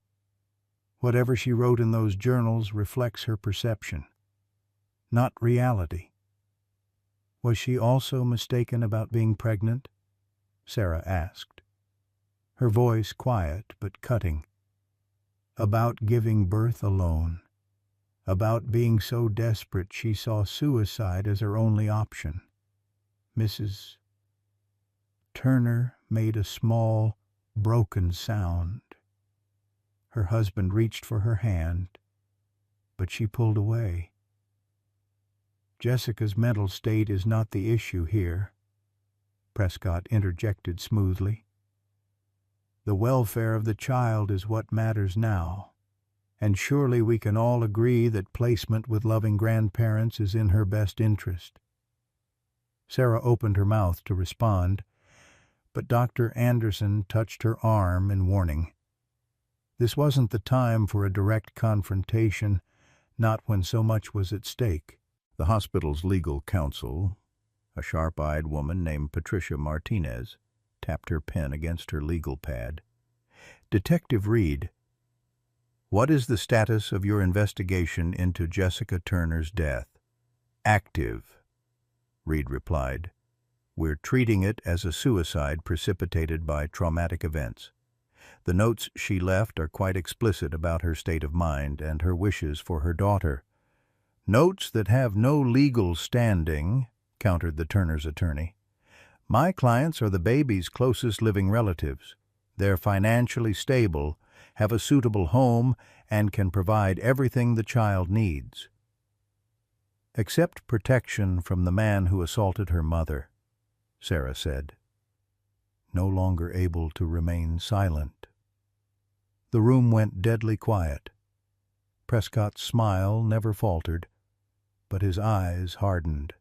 Whatever she wrote in those journals reflects her perception, not reality." "Was she also mistaken about being pregnant?" Sarah asked, her voice quiet but cutting. "About giving birth alone, about being so desperate she saw suicide as her only option." Mrs. Turner made a small, broken sound. Her husband reached for her hand, but she pulled away. "Jessica's mental state is not the issue here," Prescott interjected smoothly. "The welfare of the child is what matters now, and surely we can all agree that placement with loving grandparents is in her best interest." Sarah opened her mouth to respond, but Dr. Anderson touched her arm in warning. This wasn't the time for a direct confrontation, not when so much was at stake. The hospital's legal counsel, a sharp-eyed woman named Patricia Martinez, tapped her pen against her legal pad. "Detective Reed, what is the status of your investigation into Jessica Turner's death?" "Active," Reed replied. "We're treating it as a suicide precipitated by traumatic events. The notes she left are quite explicit about her state of mind and her wishes for her daughter." "Notes that have no legal standing," countered the Turners' attorney. "My clients are the baby's closest living relatives. They're financially stable, have a suitable home, and can provide everything the child needs." "Except protection from the man who assaulted her mother," Sarah said. no longer able to remain silent. The room went deadly quiet. Prescott's smile never faltered, but his eyes hardened.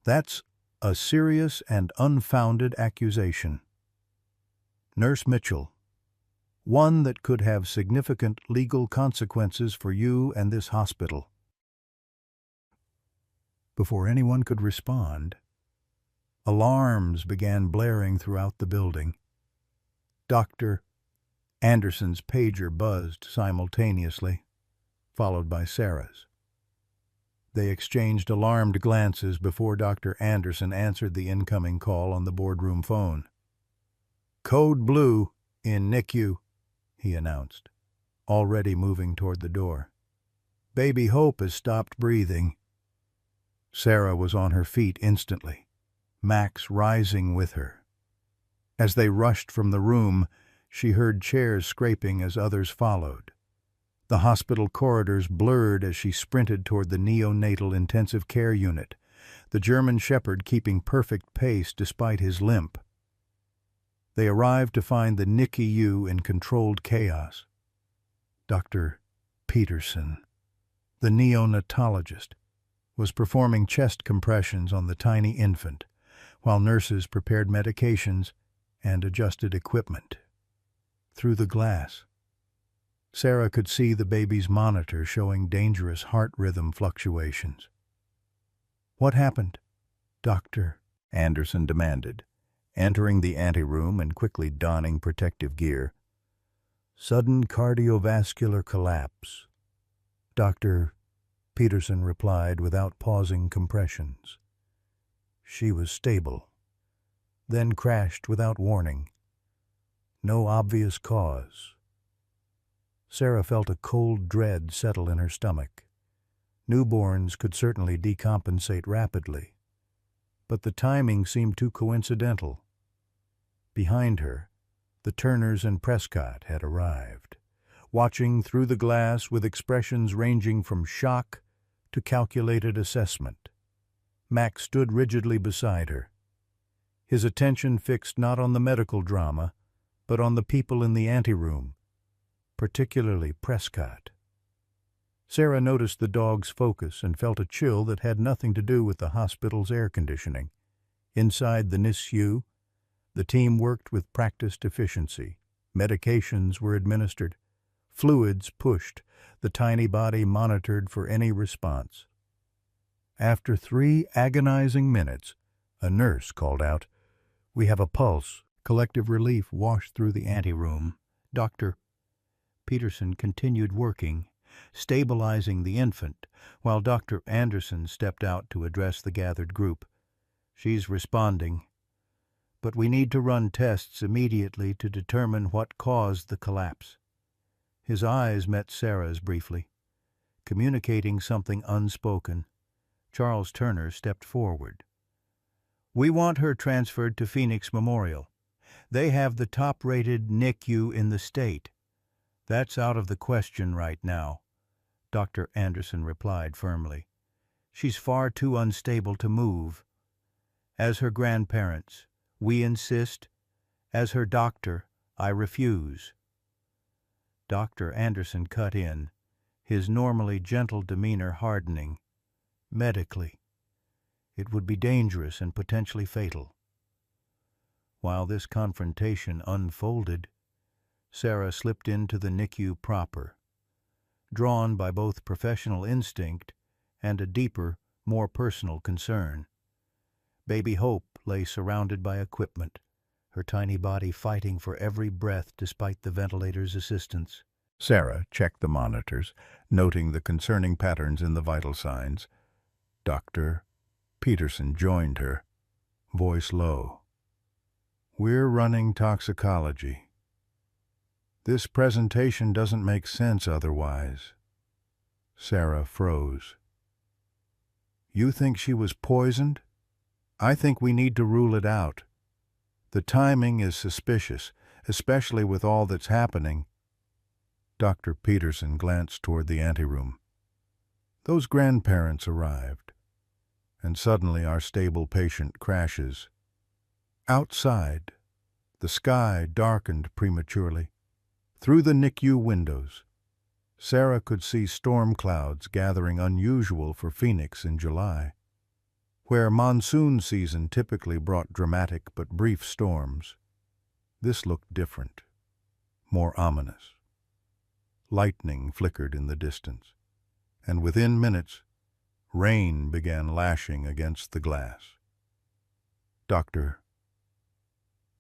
"That's a serious and unfounded accusation, Nurse Mitchell, one that could have significant legal consequences for you and this hospital." Before anyone could respond, alarms began blaring throughout the building. Dr. Anderson's pager buzzed simultaneously, followed by Sarah's. They exchanged alarmed glances before Dr. Anderson answered the incoming call on the boardroom phone. "Code Blue in NICU," he announced, already moving toward the door. "Baby Hope has stopped breathing." Sarah was on her feet instantly, Max rising with her. As they rushed from the room, she heard chairs scraping as others followed. The hospital corridors blurred as she sprinted toward the neonatal intensive care unit, the German Shepherd keeping perfect pace despite his limp. They arrived to find the NICU in controlled chaos. Dr. Peterson, the neonatologist, was performing chest compressions on the tiny infant, while nurses prepared medications and adjusted equipment. Through the glass, Sarah could see the baby's monitor showing dangerous heart rhythm fluctuations. "What happened?" Dr. Anderson demanded, entering the anteroom and quickly donning protective gear. "Sudden cardiovascular collapse," Dr. Peterson replied without pausing compressions. "She was stable, then crashed without warning. No obvious cause." Sarah felt a cold dread settle in her stomach. Newborns could certainly decompensate rapidly, but the timing seemed too coincidental. Behind her, the Turners and Prescott had arrived, watching through the glass with expressions ranging from shock to calculated assessment. Max stood rigidly beside her, his attention fixed not on the medical drama, but on the people in the anteroom, particularly Prescott. Sarah noticed the dog's focus and felt a chill that had nothing to do with the hospital's air conditioning. Inside the NICU, the team worked with practiced efficiency. Medications were administered, fluids pushed, the tiny body monitored for any response. After 3 agonizing minutes, a nurse called out, "We have a pulse." Collective relief washed through the anteroom. Dr. Peterson continued working, stabilizing the infant, while Dr. Anderson stepped out to address the gathered group. "She's responding, but we need to run tests immediately to determine what caused the collapse." His eyes met Sarah's briefly, communicating something unspoken. Charles Turner stepped forward. "We want her transferred to Phoenix Memorial. They have the top-rated NICU in the state." "That's out of the question right now," Dr. Anderson replied firmly. "She's far too unstable to move. As her grandparents, we insist. As her doctor, I refuse." Dr. Anderson cut in, his normally gentle demeanor hardening. "Medically, it would be dangerous and potentially fatal." While this confrontation unfolded, Sarah slipped into the NICU proper, drawn by both professional instinct and a deeper, more personal concern. Baby Hope lay surrounded by equipment, her tiny body fighting for every breath despite the ventilator's assistance. Sarah checked the monitors, noting the concerning patterns in the vital signs. Dr. Peterson joined her, voice low. "We're running toxicology. This presentation doesn't make sense otherwise." Sarah froze. "You think she was poisoned? I think we need to rule it out. The timing is suspicious, especially with all that's happening." Dr. Peterson glanced toward the anteroom. Those grandparents arrived, and suddenly our stable patient crashes. Outside, The sky darkened prematurely. Through the NICU windows, Sarah could see storm clouds gathering, unusual for Phoenix in July. Where monsoon season typically brought dramatic but brief storms, this looked different, more ominous. Lightning flickered in the distance, and within minutes, rain began lashing against the glass. Dr.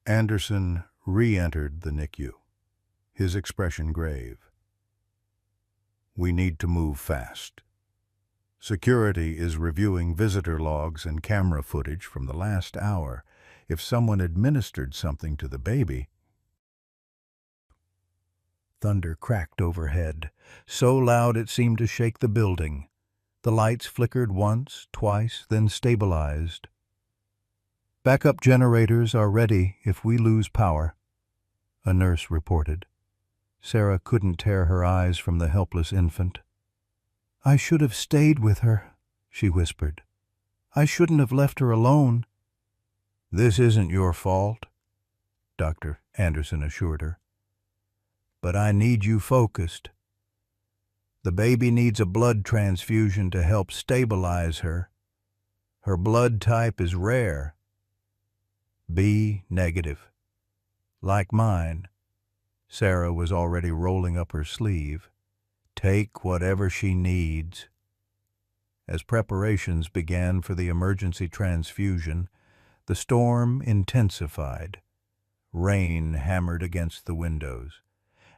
Anderson re-entered the NICU, his expression grave. "We need to move fast. Security is reviewing visitor logs and camera footage from the last hour. If someone administered something to the baby..." Thunder cracked overhead, so loud it seemed to shake the building. The lights flickered once, twice, then stabilized. "Backup generators are ready if we lose power," a nurse reported. Sarah couldn't tear her eyes from the helpless infant. "I should have stayed with her," she whispered. "I shouldn't have left her alone." "This isn't your fault," Dr. Anderson assured her. "But I need you focused. The baby needs a blood transfusion to help stabilize her. Her blood type is rare. B negative. Like mine." Sarah was already rolling up her sleeve. "Take whatever she needs." As preparations began for the emergency transfusion, the storm intensified. Rain hammered against the windows,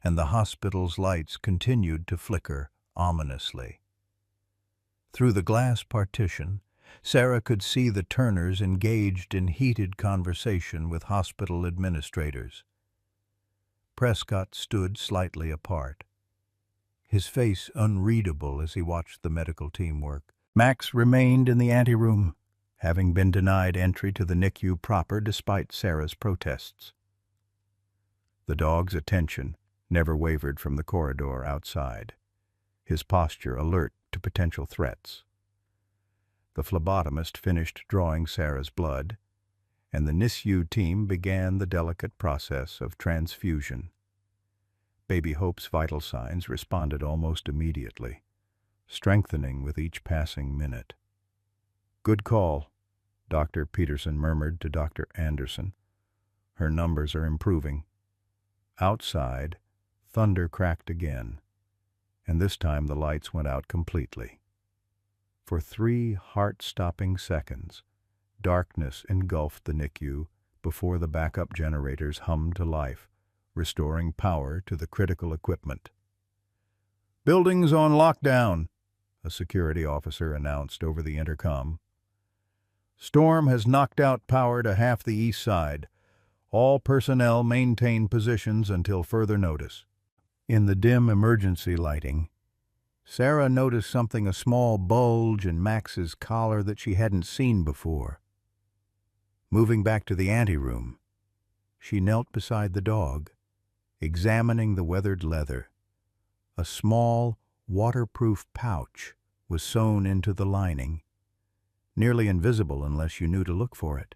and the hospital's lights continued to flicker ominously. Through the glass partition, Sarah could see the Turners engaged in heated conversation with hospital administrators. Prescott stood slightly apart, his face unreadable as he watched the medical team work. Max remained in the anteroom, having been denied entry to the NICU proper despite Sarah's protests. The dog's attention never wavered from the corridor outside, his posture alert to potential threats. The phlebotomist finished drawing Sarah's blood, and the NICU team began the delicate process of transfusion. Baby Hope's vital signs responded almost immediately, strengthening with each passing minute. "Good call," Dr. Peterson murmured to Dr. Anderson. "Her numbers are improving." Outside, thunder cracked again, and this time the lights went out completely. For 3 heart-stopping seconds, darkness engulfed the NICU before the backup generators hummed to life, restoring power to the critical equipment. "Building's on lockdown," a security officer announced over the intercom. "Storm has knocked out power to half the east side. All personnel maintain positions until further notice." In the dim emergency lighting, Sarah noticed a small bulge in Max's collar that she hadn't seen before. Moving back to the anteroom, she knelt beside the dog, examining the weathered leather. A small, waterproof pouch was sewn into the lining, nearly invisible unless you knew to look for it.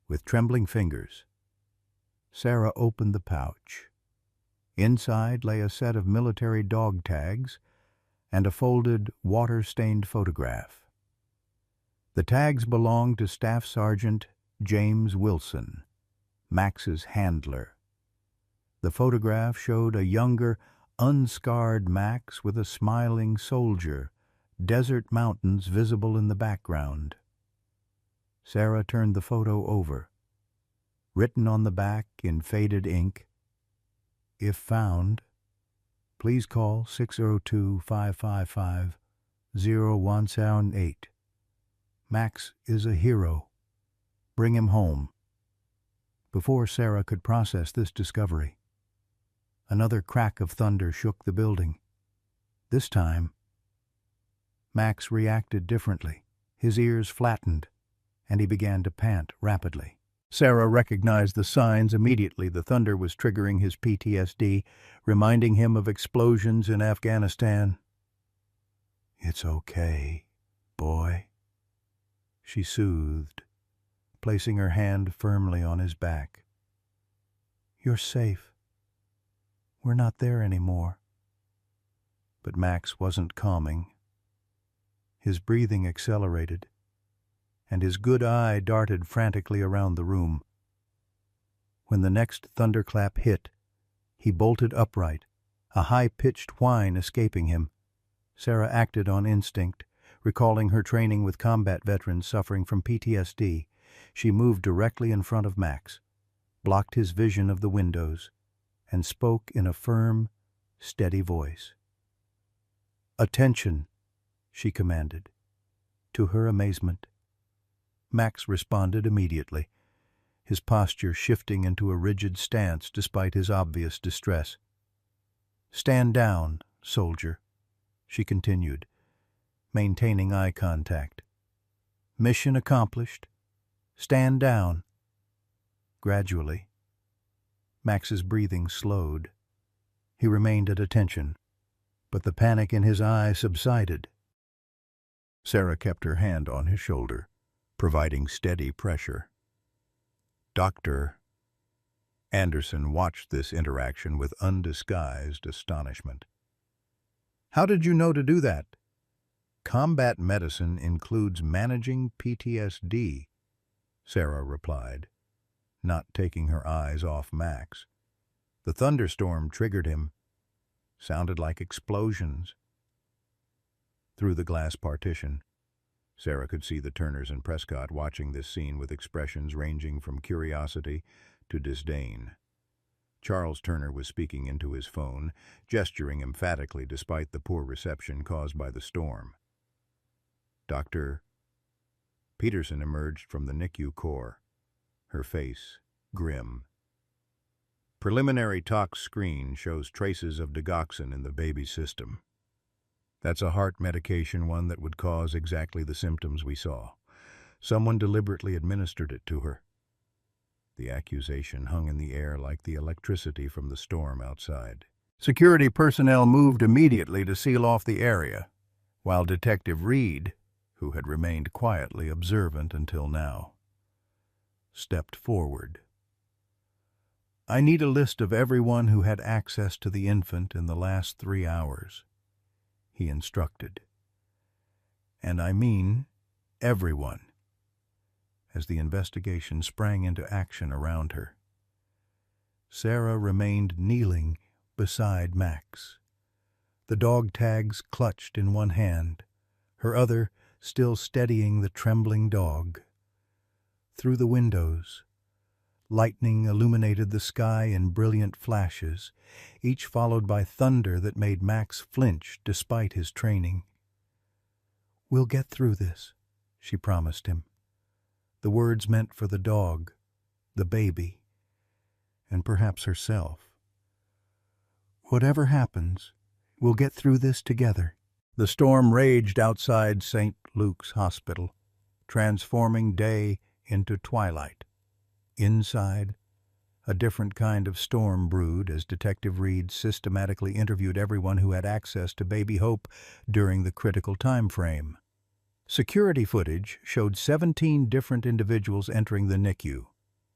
With trembling fingers, Sarah opened the pouch. Inside lay a set of military dog tags and a folded, water-stained photograph. The tags belonged to Staff Sergeant James Wilson, Max's handler. The photograph showed a younger, unscarred Max with a smiling soldier, desert mountains visible in the background. Sarah turned the photo over. Written on the back in faded ink, "If found, please call 602-555-0178. Max is a hero. Bring him home." Before Sarah could process this discovery, another crack of thunder shook the building. This time, Max reacted differently. His ears flattened, and he began to pant rapidly. Sarah recognized the signs immediately. The thunder was triggering his PTSD, reminding him of explosions in Afghanistan. "It's okay, boy," she soothed, placing her hand firmly on his back. "You're safe. We're not there anymore." But Max wasn't calming. His breathing accelerated, and his good eye darted frantically around the room. When the next thunderclap hit, he bolted upright, a high-pitched whine escaping him. Sarah acted on instinct, recalling her training with combat veterans suffering from PTSD. She moved directly in front of Max, blocked his vision of the windows, and spoke in a firm, steady voice. "Attention," she commanded. To her amazement, Max responded immediately, his posture shifting into a rigid stance despite his obvious distress. "Stand down, soldier," she continued, maintaining eye contact. "Mission accomplished. Stand down." Gradually, Max's breathing slowed. He remained at attention, but the panic in his eyes subsided. Sarah kept her hand on his shoulder, providing steady pressure. Dr. Anderson watched this interaction with undisguised astonishment. "How did you know to do that?" "Combat medicine includes managing PTSD," Sarah replied, not taking her eyes off Max. "The thunderstorm triggered him. Sounded like explosions." Through the glass partition, Sarah could see the Turners and Prescott watching this scene with expressions ranging from curiosity to disdain. Charles Turner was speaking into his phone, gesturing emphatically despite the poor reception caused by the storm. Dr. Peterson emerged from the NICU core, her face grim. "Preliminary tox screen shows traces of digoxin in the baby's system. That's a heart medication, one that would cause exactly the symptoms we saw. Someone deliberately administered it to her." The accusation hung in the air like the electricity from the storm outside. Security personnel moved immediately to seal off the area, while Detective Reed, who had remained quietly observant until now, stepped forward. "I need a list of everyone who had access to the infant in the last 3 hours," he instructed. "And I mean everyone," as the investigation sprang into action around her. Sarah remained kneeling beside Max, the dog tags clutched in one hand, her other still steadying the trembling dog. Through the windows, lightning illuminated the sky in brilliant flashes, each followed by thunder that made Max flinch despite his training. "We'll get through this," she promised him. The words meant for the dog, the baby, and perhaps herself. "Whatever happens, we'll get through this together." The storm raged outside St. Luke's Hospital, transforming day into twilight. Inside, a different kind of storm brewed as Detective Reed systematically interviewed everyone who had access to Baby Hope during the critical time frame. Security footage showed 17 different individuals entering the NICU,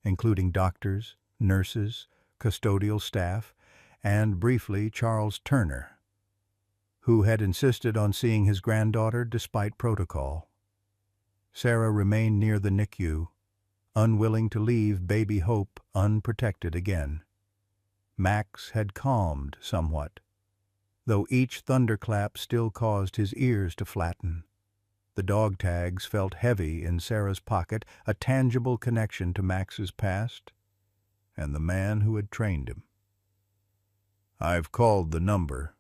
including doctors, nurses, custodial staff, and, briefly, Charles Turner, who had insisted on seeing his granddaughter despite protocol. Sarah remained near the NICU, unwilling to leave Baby Hope unprotected again. Max had calmed somewhat, though each thunderclap still caused his ears to flatten. The dog tags felt heavy in Sarah's pocket, a tangible connection to Max's past and the man who had trained him. "I've called the number,"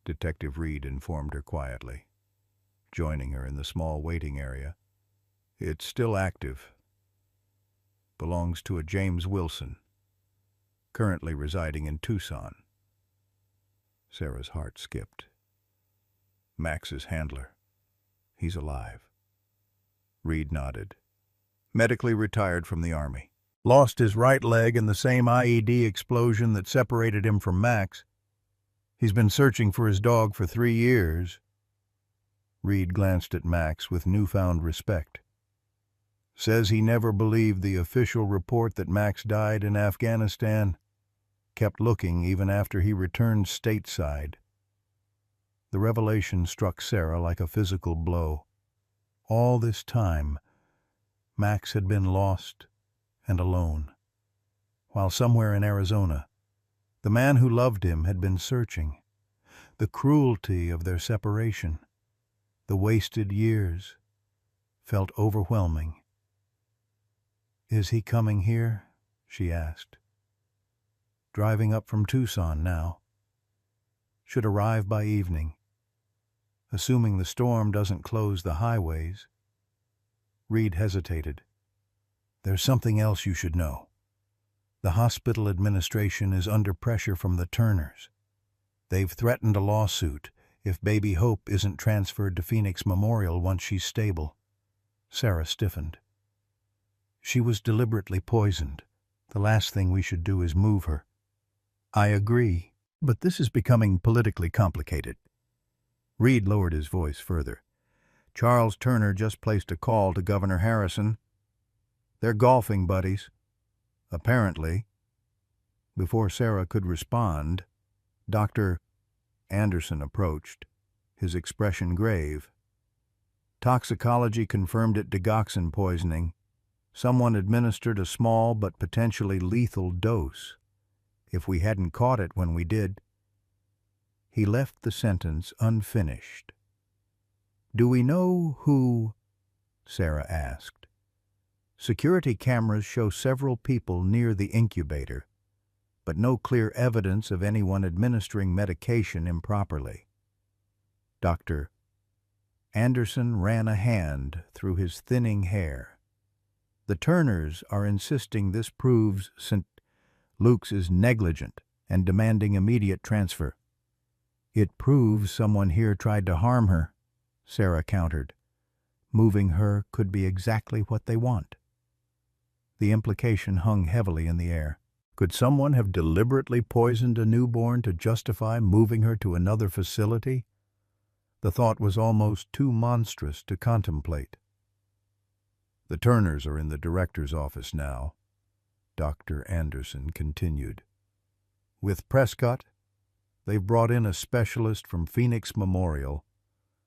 Detective Reed informed her quietly, joining her in the small waiting area. "It's still active. Belongs to a James Wilson, currently residing in Tucson." Sarah's heart skipped. "Max's handler. He's alive." Reed nodded. "Medically retired from the Army. Lost his right leg in the same IED explosion that separated him from Max. He's been searching for his dog for 3 years. Reed glanced at Max with newfound respect. "Says he never believed the official report that Max died in Afghanistan. kept looking even after he returned stateside. The revelation struck Sarah like a physical blow. All this time, Max had been lost and alone, while somewhere in Arizona, the man who loved him had been searching. The cruelty of their separation, the wasted years, felt overwhelming. "Is he coming here?" she asked. "Driving up from Tucson now. Should arrive by evening. Assuming the storm doesn't close the highways." Reed hesitated. "There's something else you should know. The hospital administration is under pressure from the Turners. They've threatened a lawsuit if Baby Hope isn't transferred to Phoenix Memorial once she's stable." Sarah stiffened. "She was deliberately poisoned. The last thing we should do is move her." "I agree, but this is becoming politically complicated." Reed lowered his voice further. "Charles Turner just placed a call to Governor Harrison. They're golfing buddies, apparently." Before Sarah could respond, Dr. Anderson approached, his expression grave. "Toxicology confirmed it digoxin poisoning. Someone administered a small but potentially lethal dose. If we hadn't caught it when we did—" He left the sentence unfinished. "Do we know who?" Sarah asked. "Security cameras show several people near the incubator, but no clear evidence of anyone administering medication improperly." Dr. Anderson ran a hand through his thinning hair. "The Turners are insisting this proves St. Luke's is negligent and demanding immediate transfer." "It proves someone here tried to harm her," Sarah countered. "Moving her could be exactly what they want." The implication hung heavily in the air. Could someone have deliberately poisoned a newborn to justify moving her to another facility? The thought was almost too monstrous to contemplate. "The Turners are in the director's office now," Dr. Anderson continued. "With Prescott, they've brought in a specialist from Phoenix Memorial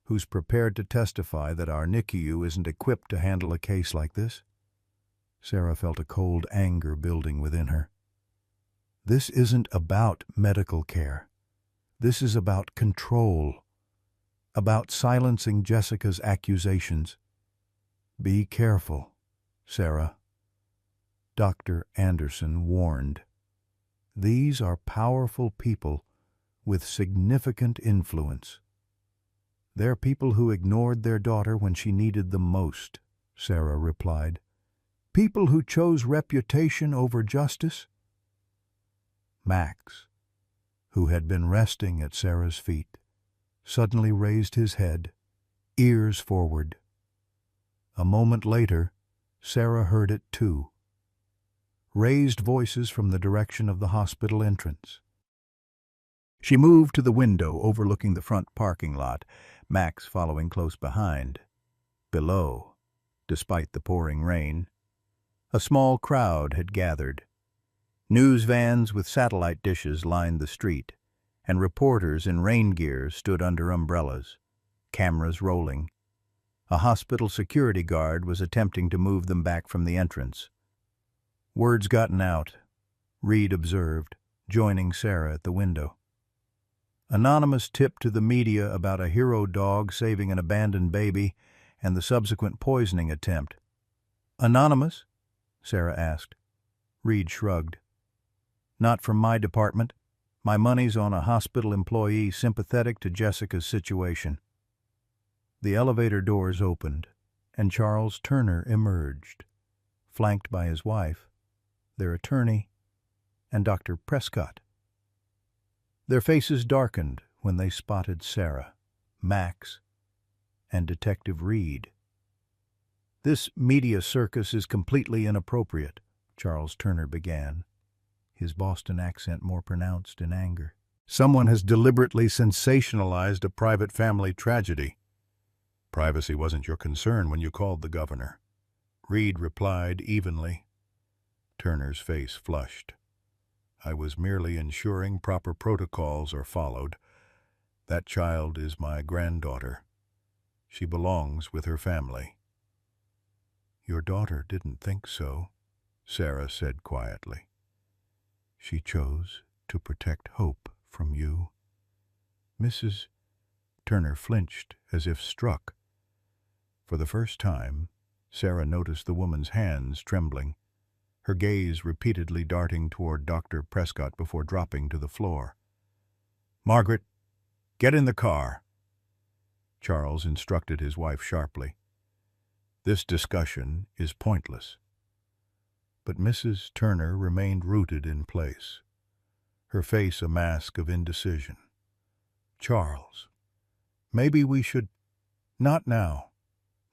who's prepared to testify that our NICU isn't equipped to handle a case like this." Sarah felt a cold anger building within her. This isn't about medical care. This is about control, about silencing Jessica's accusations. "Be careful, Sarah," Dr. Anderson warned. "These are powerful people with significant influence." "They're people who ignored their daughter when she needed them most," Sarah replied. "People who chose reputation over justice." Max, who had been resting at Sarah's feet, suddenly raised his head, ears forward. A moment later, Sarah heard it too. Raised voices from the direction of the hospital entrance. She moved to the window overlooking the front parking lot, Max following close behind. Below, despite the pouring rain, a small crowd had gathered. News vans with satellite dishes lined the street, and reporters in rain gear stood under umbrellas, cameras rolling. A hospital security guard was attempting to move them back from the entrance. "Word's gotten out," Reed observed, joining Sarah at the window. "Anonymous tip to the media about a hero dog saving an abandoned baby and the subsequent poisoning attempt." "Anonymous?" Sarah asked. Reed shrugged. "Not from my department. My money's on a hospital employee sympathetic to Jessica's situation." The elevator doors opened, and Charles Turner emerged, flanked by his wife, their attorney, and Dr. Prescott. Their faces darkened when they spotted Sarah, Max, and Detective Reed. "This media circus is completely inappropriate," Charles Turner began, his Boston accent more pronounced in anger. "Someone has deliberately sensationalized a private family tragedy." "Privacy wasn't your concern when you called the governor," Reed replied evenly. Turner's face flushed. I was merely ensuring proper protocols are followed. That child is my granddaughter. She belongs with her family." "Your daughter didn't think so," Sarah said quietly. "She chose to protect Hope from you." Mrs. Turner flinched as if struck. For the first time, Sarah noticed the woman's hands trembling, her gaze repeatedly darting toward Dr. Prescott before dropping to the floor. "Margaret, get in the car," Charles instructed his wife sharply. "This discussion is pointless." But Mrs. Turner remained rooted in place, her face a mask of indecision. "Charles, maybe we should—" "Not now,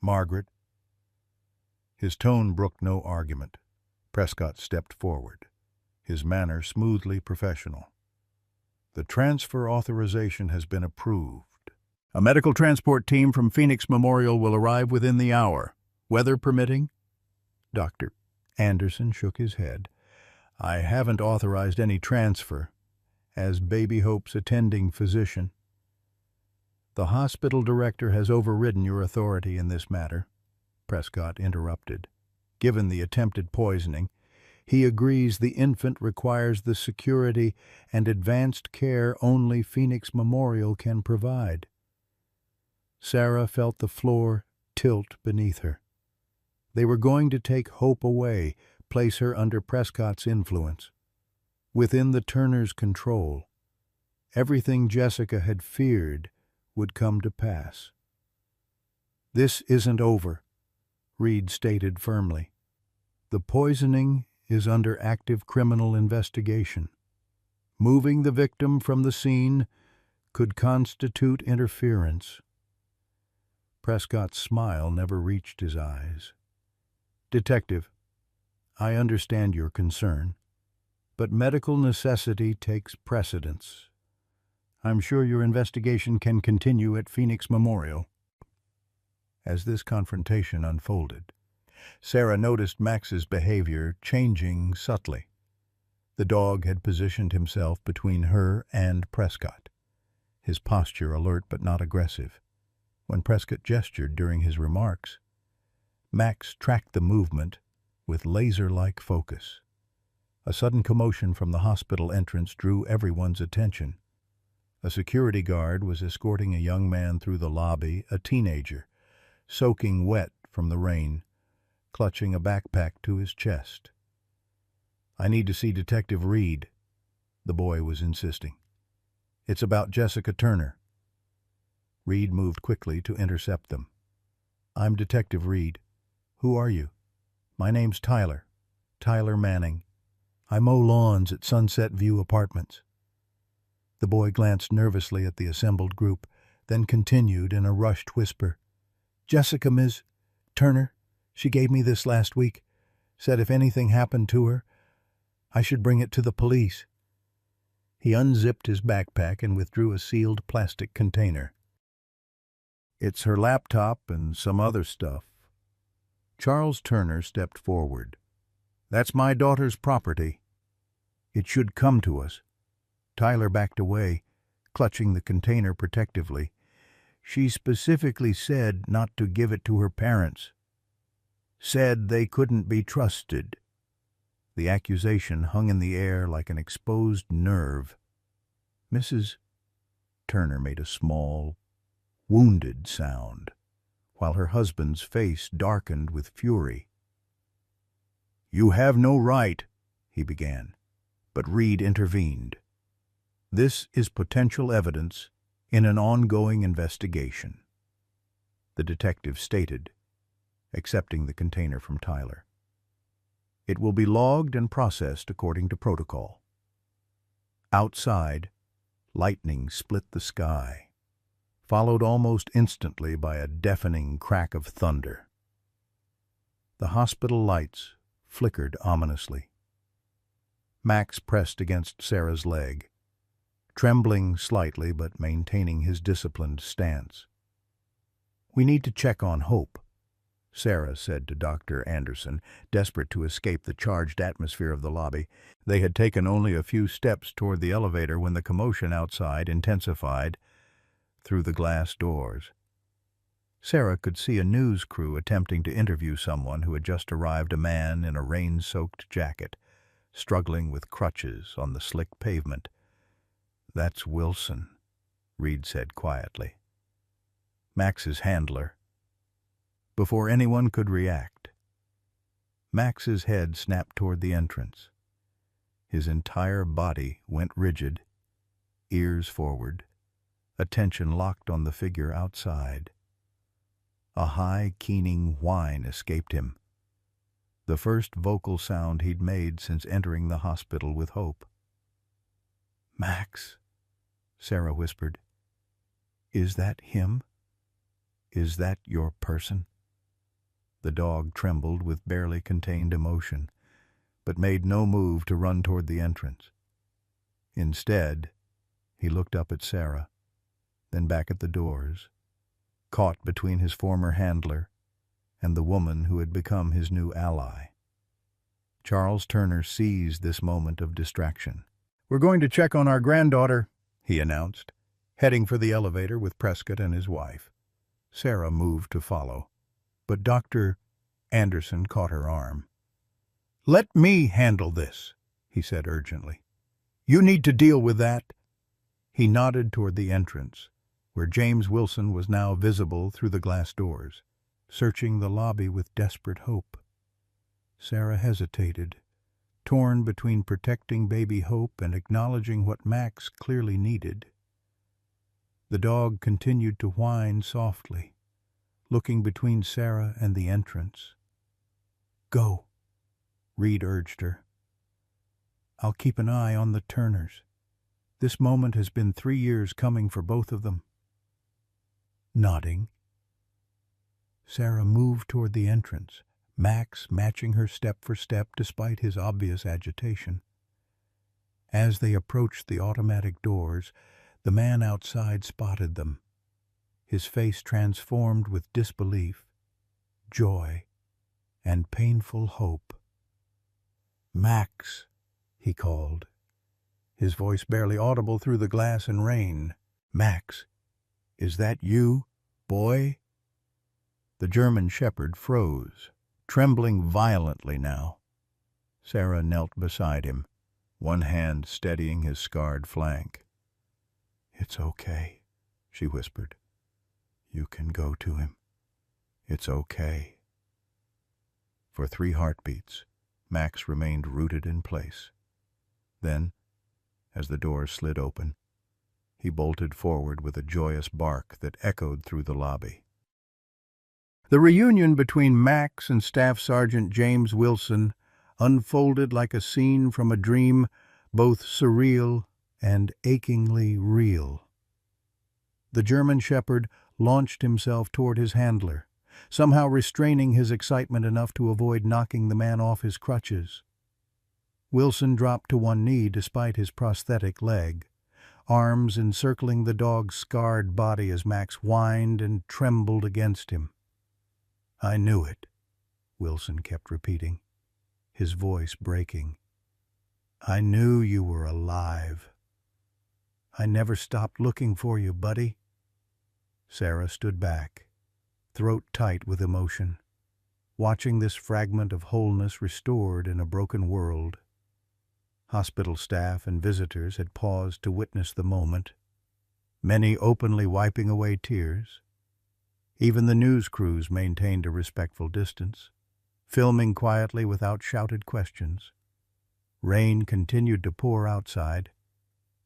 Margaret." His tone brooked no argument. Prescott stepped forward, his manner smoothly professional. "The transfer authorization has been approved. A medical transport team from Phoenix Memorial will arrive within the hour, weather permitting." Dr. Anderson shook his head. "I haven't authorized any transfer, as Baby Hope's attending physician." "The hospital director has overridden your authority in this matter," Prescott interrupted. "Given the attempted poisoning, he agrees the infant requires the security and advanced care only Phoenix Memorial can provide." Sarah felt the floor tilt beneath her. They were going to take Hope away, place her under Prescott's influence. Within the Turners' control, everything Jessica had feared would come to pass. "This isn't over," Reed stated firmly. "The poisoning is under active criminal investigation. Moving the victim from the scene could constitute interference." Prescott's smile never reached his eyes. "Detective, I understand your concern, but medical necessity takes precedence. I'm sure your investigation can continue at Phoenix Memorial." As this confrontation unfolded, Sarah noticed Max's behavior changing subtly. The dog had positioned himself between her and Prescott, his posture alert but not aggressive. When Prescott gestured during his remarks, Max tracked the movement with laser-like focus. A sudden commotion from the hospital entrance drew everyone's attention. A security guard was escorting a young man through the lobby, a teenager, soaking wet from the rain, clutching a backpack to his chest. "I need to see Detective Reed," the boy was insisting. "It's about Jessica Turner." Reed moved quickly to intercept them. "I'm Detective Reed. Who are you?" "My name's Tyler Manning. I mow lawns at Sunset View Apartments." The boy glanced nervously at the assembled group, then continued in a rushed whisper. "Jessica, Ms. Turner, she gave me this last week. Said if anything happened to her, I should bring it to the police." He unzipped his backpack and withdrew a sealed plastic container. "It's her laptop and some other stuff." Charles Turner stepped forward. "That's my daughter's property. It should come to us." Tyler backed away, clutching the container protectively. "She specifically said not to give it to her parents. Said they couldn't be trusted." The accusation hung in the air like an exposed nerve. Mrs. Turner made a small, wounded sound, while her husband's face darkened with fury. "You have no right," he began, but Reed intervened. "This is potential evidence in an ongoing investigation," the detective stated, accepting the container from Tyler. "It will be logged and processed according to protocol." Outside, lightning split the sky, followed almost instantly by a deafening crack of thunder. The hospital lights flickered ominously. Max pressed against Sarah's leg, trembling slightly but maintaining his disciplined stance. "We need to check on Hope," Sarah said to Dr. Anderson, desperate to escape the charged atmosphere of the lobby. They had taken only a few steps toward the elevator when the commotion outside intensified through the glass doors. Sarah could see a news crew attempting to interview someone who had just arrived, a man in a rain-soaked jacket, struggling with crutches on the slick pavement. "That's Wilson," Reed said quietly. "Max's handler." Before anyone could react, Max's head snapped toward the entrance. His entire body went rigid, ears forward, attention locked on the figure outside. A high, keening whine escaped him, the first vocal sound he'd made since entering the hospital with hope. "Max," Sarah whispered. "Is that him? Is that your person?" The dog trembled with barely contained emotion, but made no move to run toward the entrance. Instead, he looked up at Sarah, then back at the doors, caught between his former handler and the woman who had become his new ally. Charles Turner seized this moment of distraction. "We're going to check on our granddaughter," he announced, heading for the elevator with Prescott and his wife. Sarah moved to follow, but Dr. Anderson caught her arm. "Let me handle this," he said urgently. "You need to deal with that." He nodded toward the entrance, where James Wilson was now visible through the glass doors, searching the lobby with desperate hope. Sarah hesitated, torn between protecting baby Hope and acknowledging what Max clearly needed. The dog continued to whine softly, looking between Sarah and the entrance. "Go," Reed urged her. "I'll keep an eye on the Turners. This moment has been 3 years coming for both of them." Nodding, Sarah moved toward the entrance, Max matching her step for step despite his obvious agitation. As they approached the automatic doors, the man outside spotted them, his face transformed with disbelief, joy, and painful hope. "Max," he called, his voice barely audible through the glass and rain. "Max, is that you, boy?" The German shepherd froze, trembling violently now. Sarah knelt beside him, one hand steadying his scarred flank. "It's okay," she whispered. "You can go to him. It's okay." For 3 heartbeats, Max remained rooted in place. Then, as the doors slid open, he bolted forward with a joyous bark that echoed through the lobby. The reunion between Max and Staff Sergeant James Wilson unfolded like a scene from a dream, both surreal and achingly real. The German shepherd launched himself toward his handler, somehow restraining his excitement enough to avoid knocking the man off his crutches. Wilson dropped to one knee despite his prosthetic leg, arms encircling the dog's scarred body as Max whined and trembled against him. "I knew it," Wilson kept repeating, his voice breaking. "I knew you were alive. I never stopped looking for you, buddy." Sarah stood back, throat tight with emotion, watching this fragment of wholeness restored in a broken world. Hospital staff and visitors had paused to witness the moment, many openly wiping away tears. Even the news crews maintained a respectful distance, filming quietly without shouted questions. Rain continued to pour outside,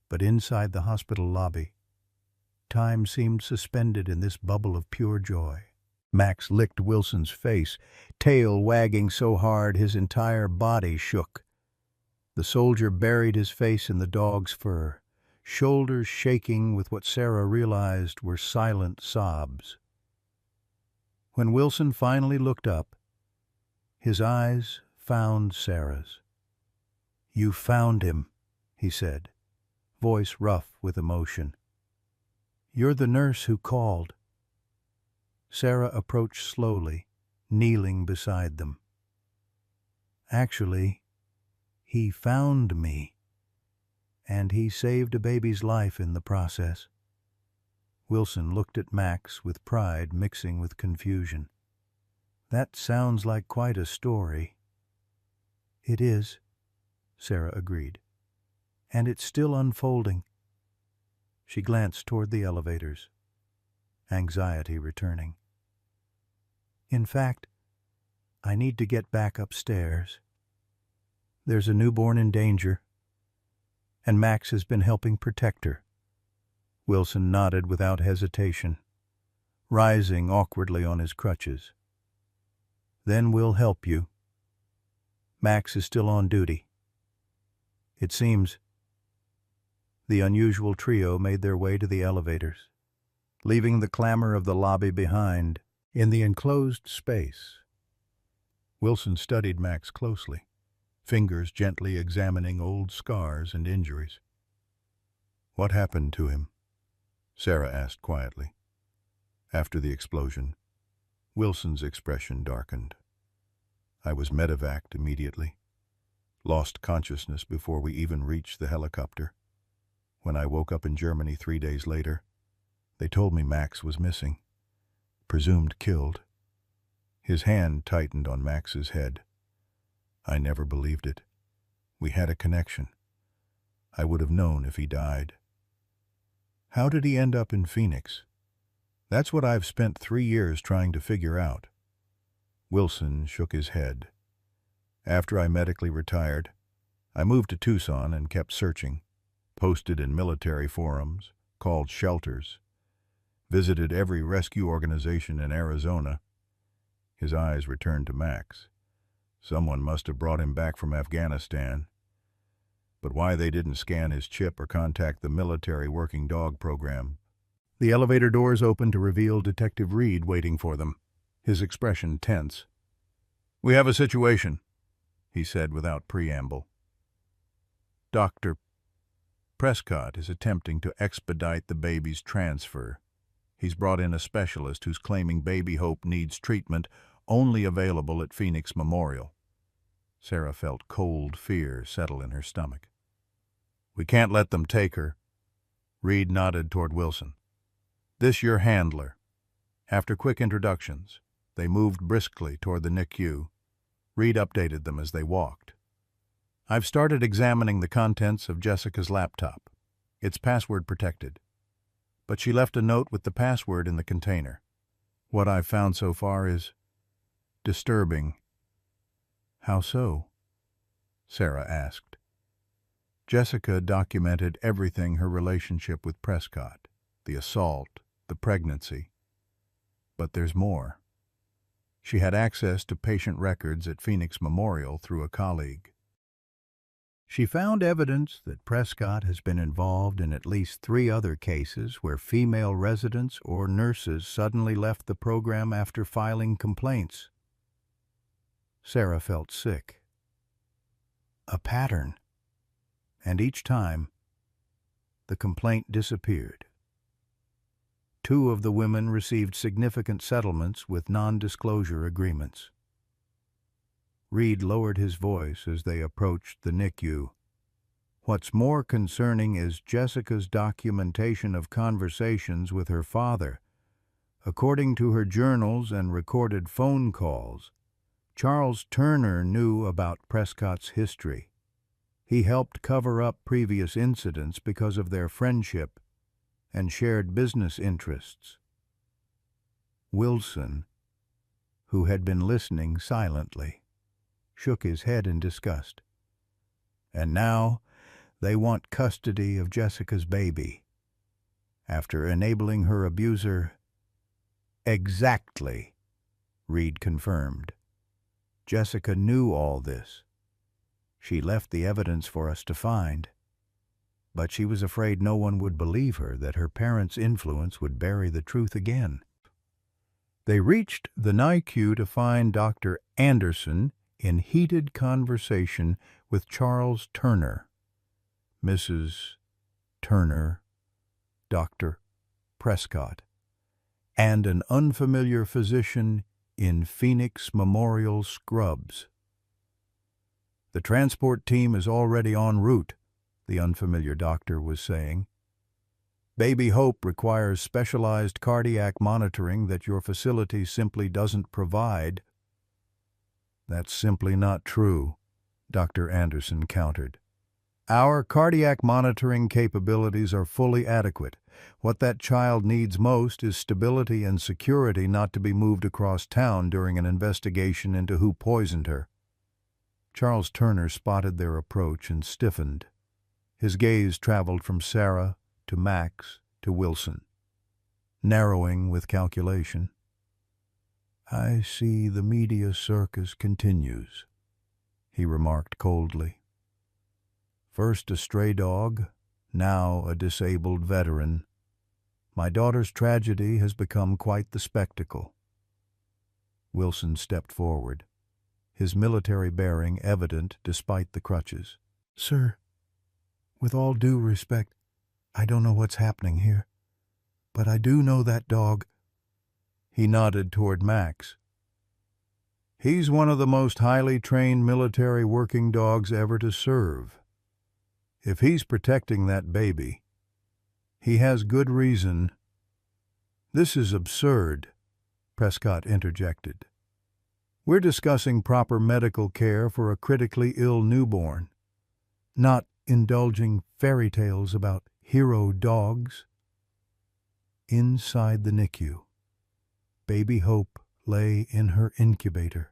but inside the hospital lobby, time seemed suspended in this bubble of pure joy. Max licked Wilson's face, tail wagging so hard his entire body shook. The soldier buried his face in the dog's fur, shoulders shaking with what Sarah realized were silent sobs. When Wilson finally looked up, his eyes found Sarah's. "You found him," he said, voice rough with emotion. "You're the nurse who called." Sarah approached slowly, kneeling beside them. Actually, he found me, and he saved a baby's life in the process. Wilson looked at Max with pride mixing with confusion. That sounds like quite a story. It is, Sarah agreed. And it's still unfolding. She glanced toward the elevators, anxiety returning. In fact, I need to get back upstairs. There's a newborn in danger, and Max has been helping protect her. Wilson nodded without hesitation, rising awkwardly on his crutches. Then we'll help you. Max is still on duty. It seems. The unusual trio made their way to the elevators, leaving the clamor of the lobby behind. In the enclosed space, Wilson studied Max closely, fingers gently examining old scars and injuries. What happened to him? Sarah asked quietly. After the explosion, Wilson's expression darkened. I was medevaced immediately. Lost consciousness before we even reached the helicopter. When I woke up in Germany 3 days later, they told me Max was missing, presumed killed. His hand tightened on Max's head. I never believed it. We had a connection. I would have known if he died. How did he end up in Phoenix? That's what I've spent 3 years trying to figure out. Wilson shook his head. After I medically retired, I moved to Tucson and kept searching, posted in military forums, called shelters, visited every rescue organization in Arizona. His eyes returned to Max. Someone must have brought him back from Afghanistan. But why they didn't scan his chip or contact the military working dog program? The elevator doors opened to reveal Detective Reed waiting for them, his expression tense. We have a situation, he said without preamble. Dr. Prescott is attempting to expedite the baby's transfer. He's brought in a specialist who's claiming Baby Hope needs treatment only available at Phoenix Memorial. Sarah felt cold fear settle in her stomach. We can't let them take her. Reed nodded toward Wilson. This your handler. After quick introductions, they moved briskly toward the NICU. Reed updated them as they walked. I've started examining the contents of Jessica's laptop. It's password protected. But she left a note with the password in the container. What I've found so far is disturbing. How so? Sarah asked. Jessica documented everything her relationship with Prescott, the assault, the pregnancy. But there's more. She had access to patient records at Phoenix Memorial through a colleague. She found evidence that Prescott has been involved in at least 3 other cases where female residents or nurses suddenly left the program after filing complaints. Sarah felt sick. A pattern. And each time, the complaint disappeared. 2 of the women received significant settlements with non-disclosure agreements. Reed lowered his voice as they approached the NICU. What's more concerning is Jessica's documentation of conversations with her father. According to her journals and recorded phone calls, Charles Turner knew about Prescott's history. He helped cover up previous incidents because of their friendship and shared business interests. Wilson, who had been listening silently, shook his head in disgust. And now they want custody of Jessica's baby, after enabling her abuser. Exactly, Reed confirmed. Jessica knew all this. She left the evidence for us to find, but she was afraid no one would believe her, that her parents' influence would bury the truth again. They reached the NICU to find Dr. Anderson in heated conversation with Charles Turner. Mrs. Turner, Dr. Prescott, and an unfamiliar physician in Phoenix Memorial Scrubs. "The transport team is already en route," the unfamiliar doctor was saying. "Baby Hope requires specialized cardiac monitoring that your facility simply doesn't provide." "That's simply not true," Dr. Anderson countered. "Our cardiac monitoring capabilities are fully adequate. What that child needs most is stability and security, not to be moved across town during an investigation into who poisoned her." Charles Turner spotted their approach and stiffened. His gaze traveled from Sarah to Max to Wilson, narrowing with calculation. "I see the media circus continues," he remarked coldly. "First a stray dog, now a disabled veteran. My daughter's tragedy has become quite the spectacle." Wilson stepped forward, his military bearing evident despite the crutches. "Sir, with all due respect, I don't know what's happening here, but I do know that dog." He nodded toward Max. "He's one of the most highly trained military working dogs ever to serve. If he's protecting that baby, he has good reason." "This is absurd," Prescott interjected. "We're discussing proper medical care for a critically ill newborn, not indulging fairy tales about hero dogs." Inside the NICU, Baby Hope lay in her incubator,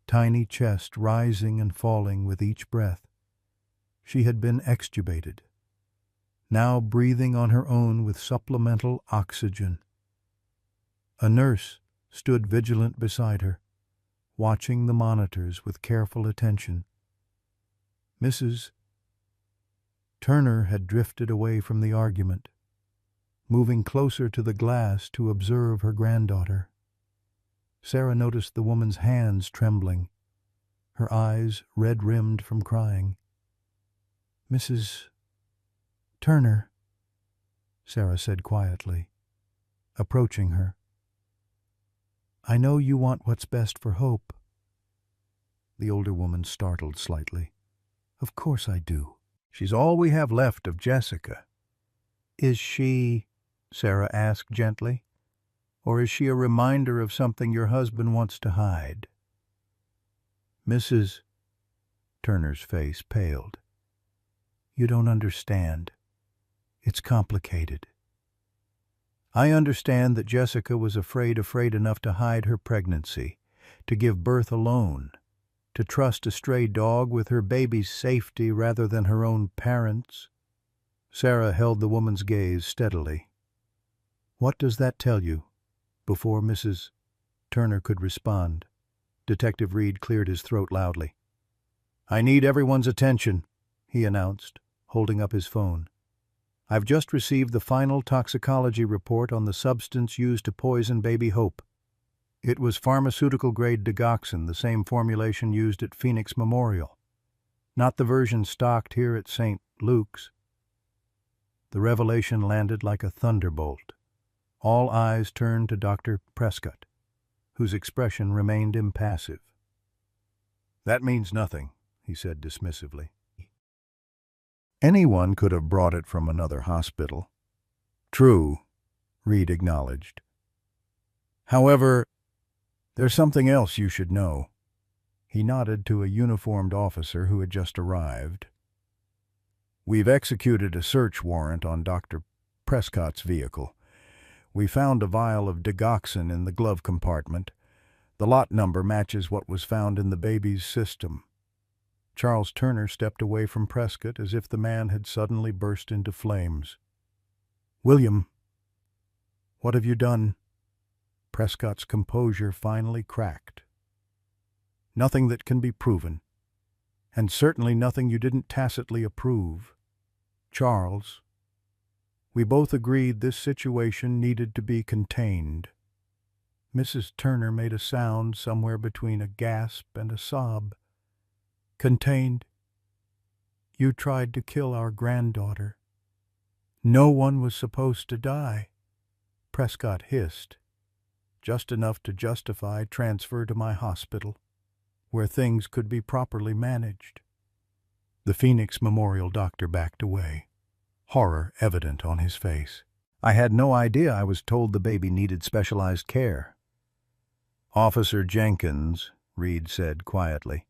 tiny chest rising and falling with each breath. She had been extubated, now breathing on her own with supplemental oxygen. A nurse stood vigilant beside her, watching the monitors with careful attention. Mrs. Turner had drifted away from the argument, moving closer to the glass to observe her granddaughter. Sarah noticed the woman's hands trembling, her eyes red-rimmed from crying. "Mrs. Turner," Sarah said quietly, approaching her. "I know you want what's best for Hope." The older woman startled slightly. "Of course I do. She's all we have left of Jessica." "Is she," Sarah asked gently, "or is she a reminder of something your husband wants to hide?" Mrs. Turner's face paled. "You don't understand. It's complicated. I understand that Jessica was afraid enough to hide her pregnancy, to give birth alone, to trust a stray dog with her baby's safety rather than her own parents." Sarah held the woman's gaze steadily. "What does that tell you?" Before Mrs. Turner could respond, Detective Reed cleared his throat loudly. "I need everyone's attention," he announced, holding up his phone. "I've just received the final toxicology report on the substance used to poison Baby Hope. It was pharmaceutical-grade digoxin, the same formulation used at Phoenix Memorial, not the version stocked here at St. Luke's." The revelation landed like a thunderbolt. All eyes turned to Dr. Prescott, whose expression remained impassive. "That means nothing," he said dismissively. "Anyone could have brought it from another hospital." "True," Reed acknowledged. "However, there's something else you should know." He nodded to a uniformed officer who had just arrived. "We've executed a search warrant on Dr. Prescott's vehicle. We found a vial of digoxin in the glove compartment. The lot number matches what was found in the baby's system." Charles Turner stepped away from Prescott as if the man had suddenly burst into flames. "William, what have you done?" Prescott's composure finally cracked. "Nothing that can be proven, and certainly nothing you didn't tacitly approve. Charles, we both agreed this situation needed to be contained." Mrs. Turner made a sound somewhere between a gasp and a sob. "Contained? You tried to kill our granddaughter. No one was supposed to die," Prescott hissed. just enough to justify transfer to my hospital, where things could be properly managed. The Phoenix Memorial doctor backed away, horror evident on his face. I had no idea. I was told the baby needed specialized care. Officer Jenkins, Reed said quietly,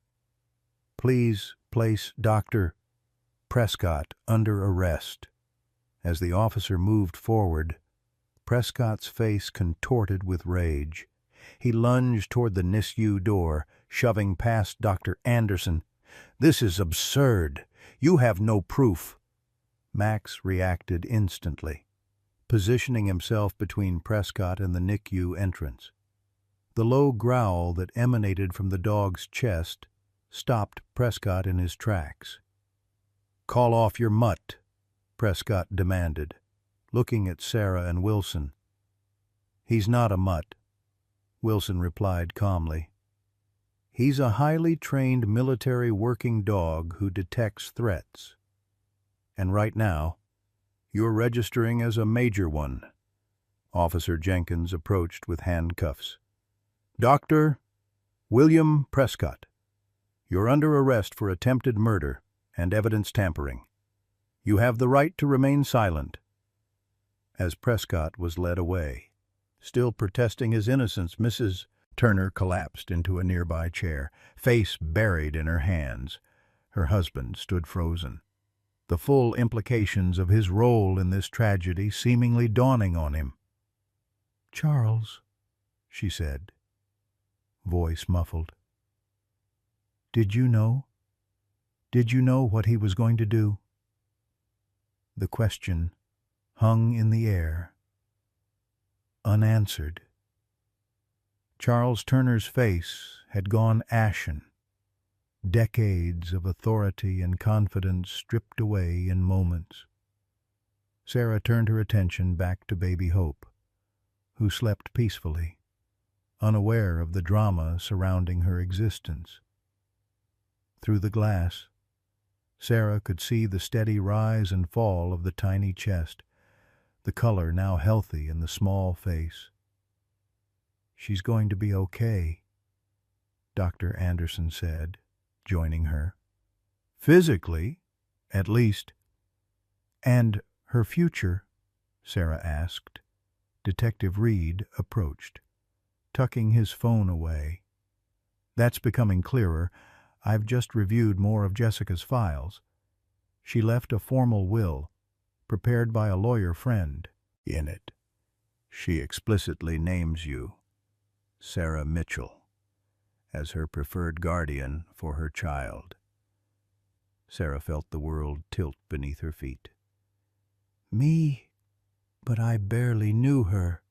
please place Dr. Prescott under arrest. As the officer moved forward, Prescott's face contorted with rage. He lunged toward the NICU door, shoving past Dr. Anderson. This is absurd. You have no proof. Max reacted instantly, positioning himself between Prescott and the NICU entrance. The low growl that emanated from the dog's chest stopped Prescott in his tracks. Call off your mutt, Prescott demanded, looking at Sarah and Wilson. He's not a mutt, Wilson replied calmly. He's a highly trained military working dog who detects threats. And right now, you're registering as a major one. Officer Jenkins approached with handcuffs. Dr. William Prescott, you're under arrest for attempted murder and evidence tampering. You have the right to remain silent. As Prescott was led away, still protesting his innocence, Mrs. Turner collapsed into a nearby chair, face buried in her hands. Her husband stood frozen, the full implications of his role in this tragedy seemingly dawning on him. Charles, she said, voice muffled. Did you know? Did you know what he was going to do? The question hung in the air, unanswered. Charles Turner's face had gone ashen, decades of authority and confidence stripped away in moments. Sarah turned her attention back to baby Hope, who slept peacefully, unaware of the drama surrounding her existence. Through the glass, Sarah could see the steady rise and fall of the tiny chest, the color now healthy in the small face. She's going to be okay, Dr. Anderson said, joining her. Physically, at least. And her future? Sarah asked. Detective Reed approached, tucking his phone away. That's becoming clearer. I've just reviewed more of Jessica's files. She left a formal will, prepared by a lawyer friend. In it, she explicitly names you, Sarah Mitchell, as her preferred guardian for her child. Sarah felt the world tilt beneath her feet. Me? But I barely knew her.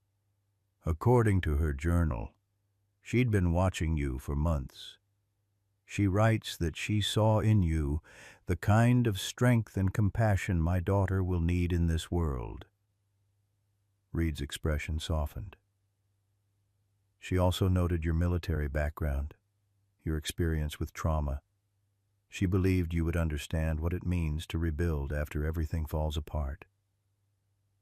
According to her journal, she'd been watching you for months. She writes that she saw in you the kind of strength and compassion my daughter will need in this world. Reed's expression softened. She also noted your military background, your experience with trauma. She believed you would understand what it means to rebuild after everything falls apart.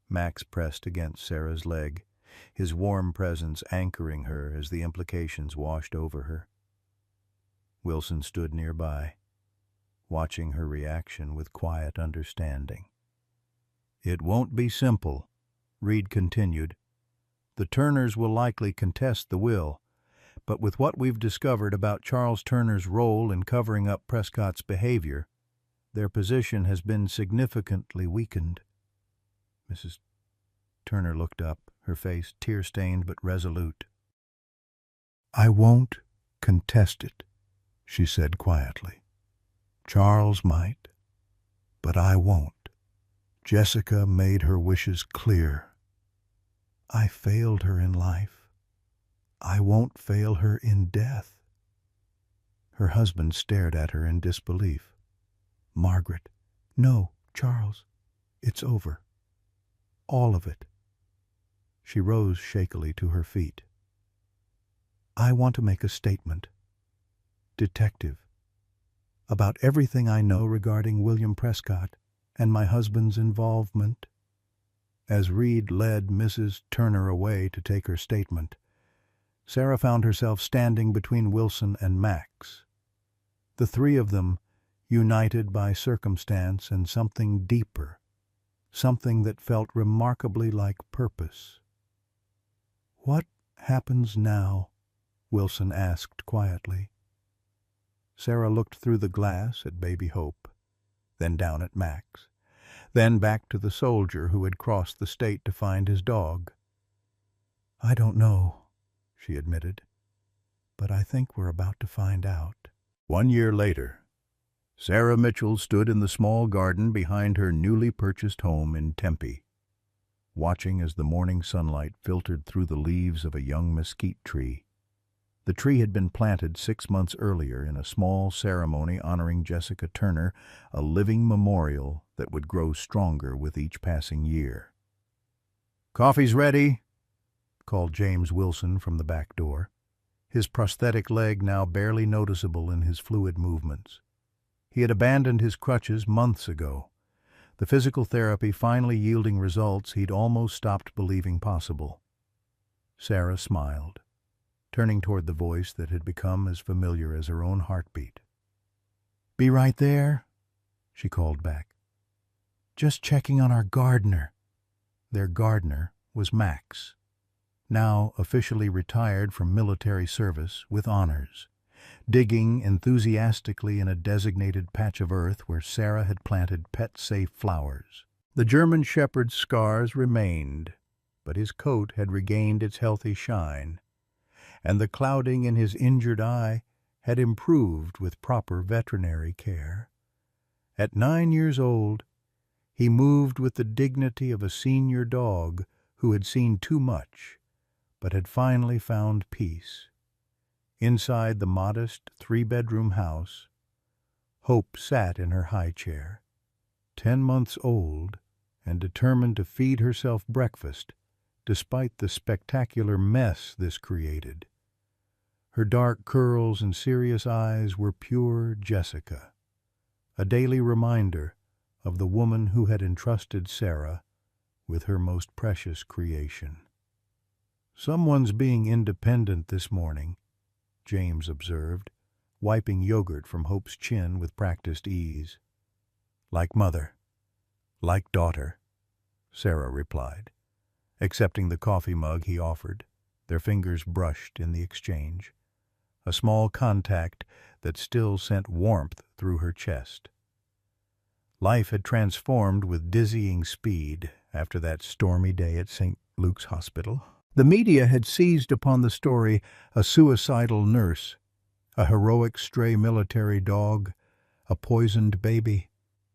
Max pressed against Sarah's leg, his warm presence anchoring her as the implications washed over her. Wilson stood nearby, watching her reaction with quiet understanding. It won't be simple, Reed continued. The Turners will likely contest the will, but with what we've discovered about Charles Turner's role in covering up Prescott's behavior, their position has been significantly weakened. Mrs. Turner looked up, her face tear-stained but resolute. I won't contest it, she said quietly. Charles might, but I won't. Jessica made her wishes clear. I failed her in life. I won't fail her in death. Her husband stared at her in disbelief. Margaret, no, Charles, it's over. All of it. She rose shakily to her feet. I want to make a statement. Detective, about everything I know regarding William Prescott and my husband's involvement. As Reed led Mrs. Turner away to take her statement, Sarah found herself standing between Wilson and Max. The three of them, united by circumstance and something deeper, something that felt remarkably like purpose. "What happens now?" Wilson asked quietly. Sarah looked through the glass at baby Hope, then down at Max, then back to the soldier who had crossed the state to find his dog. "I don't know," she admitted, "but I think we're about to find out." 1 year later, Sarah Mitchell stood in the small garden behind her newly purchased home in Tempe, watching as the morning sunlight filtered through the leaves of a young mesquite tree. The tree had been planted 6 months earlier in a small ceremony honoring Jessica Turner, a living memorial that would grow stronger with each passing year. "Coffee's ready," called James Wilson from the back door, his prosthetic leg now barely noticeable in his fluid movements. He had abandoned his crutches months ago, the physical therapy finally yielding results he'd almost stopped believing possible. Sarah smiled, turning toward the voice that had become as familiar as her own heartbeat. "Be right there," she called back. "Just checking on our gardener." Their gardener was Max, now officially retired from military service with honors, digging enthusiastically in a designated patch of earth where Sarah had planted pet-safe flowers. The German shepherd's scars remained, but his coat had regained its healthy shine, and the clouding in his injured eye had improved with proper veterinary care. At 9 years old, he moved with the dignity of a senior dog who had seen too much, but had finally found peace. Inside the modest 3-bedroom house, Hope sat in her high chair, 10 months old and determined to feed herself breakfast, despite the spectacular mess this created. Her dark curls and serious eyes were pure Jessica, a daily reminder of the woman who had entrusted Sarah with her most precious creation. "Someone's being independent this morning," James observed, wiping yogurt from Hope's chin with practiced ease. "Like mother, like daughter," Sarah replied, accepting the coffee mug he offered. Their fingers brushed in the exchange, a small contact that still sent warmth through her chest. Life had transformed with dizzying speed after that stormy day at St. Luke's Hospital. The media had seized upon the story: a suicidal nurse, a heroic stray military dog, a poisoned baby,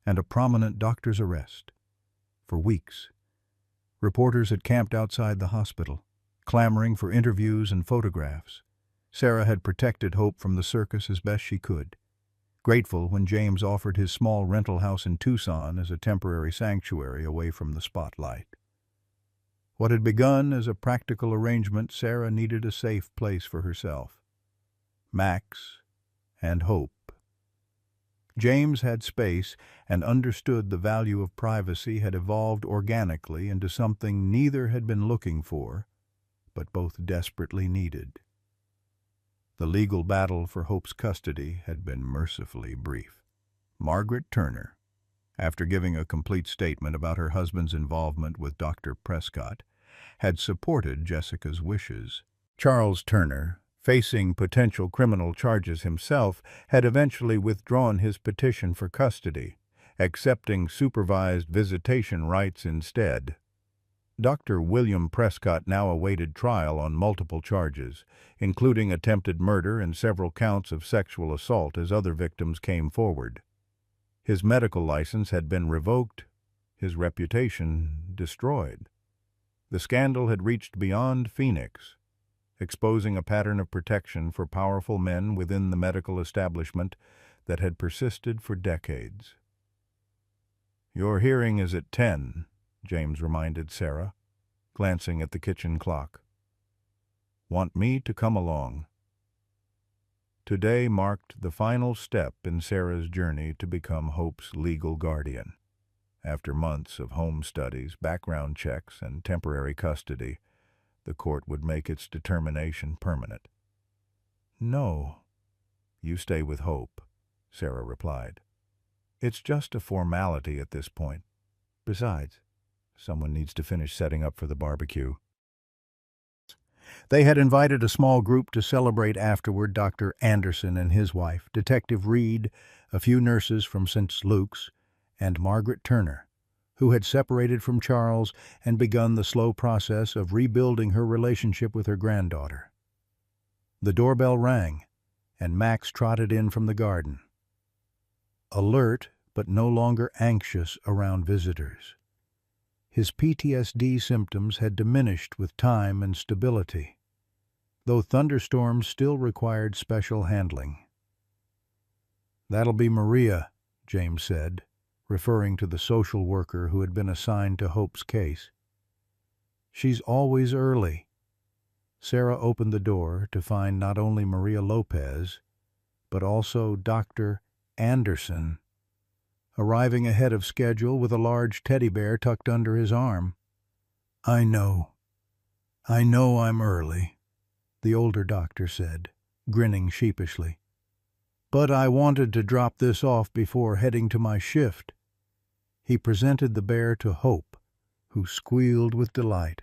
and a prominent doctor's arrest. For weeks, reporters had camped outside the hospital, clamoring for interviews and photographs. Sarah had protected Hope from the circus as best she could, grateful when James offered his small rental house in Tucson as a temporary sanctuary away from the spotlight. What had begun as a practical arrangement, Sarah needed a safe place for herself, Max, and Hope. James had space and understood the value of privacy had evolved organically into something neither had been looking for, but both desperately needed. The legal battle for Hope's custody had been mercifully brief. Margaret Turner, after giving a complete statement about her husband's involvement with Dr. Prescott, had supported Jessica's wishes. Charles Turner, facing potential criminal charges himself, had eventually withdrawn his petition for custody, accepting supervised visitation rights instead. Dr. William Prescott now awaited trial on multiple charges, including attempted murder and several counts of sexual assault as other victims came forward. His medical license had been revoked, his reputation destroyed. The scandal had reached beyond Phoenix, exposing a pattern of protection for powerful men within the medical establishment that had persisted for decades. "Your hearing is at 10, James reminded Sarah, glancing at the kitchen clock. "Want me to come along?" Today marked the final step in Sarah's journey to become Hope's legal guardian. After months of home studies, background checks, and temporary custody, the court would make its determination permanent. "No, you stay with Hope," Sarah replied. "It's just a formality at this point. Besides, someone needs to finish setting up for the barbecue." They had invited a small group to celebrate afterward: Dr. Anderson and his wife, Detective Reed, a few nurses from St. Luke's, and Margaret Turner, who had separated from Charles and begun the slow process of rebuilding her relationship with her granddaughter. The doorbell rang, and Max trotted in from the garden, alert but no longer anxious around visitors. His PTSD symptoms had diminished with time and stability, though thunderstorms still required special handling. "That'll be Maria," James said, referring to the social worker who had been assigned to Hope's case. "She's always early." Sarah opened the door to find not only Maria Lopez, but also Dr. Anderson, arriving ahead of schedule with a large teddy bear tucked under his arm. I know I'm early," the older doctor said, grinning sheepishly. "But I wanted to drop this off before heading to my shift." He presented the bear to Hope, who squealed with delight.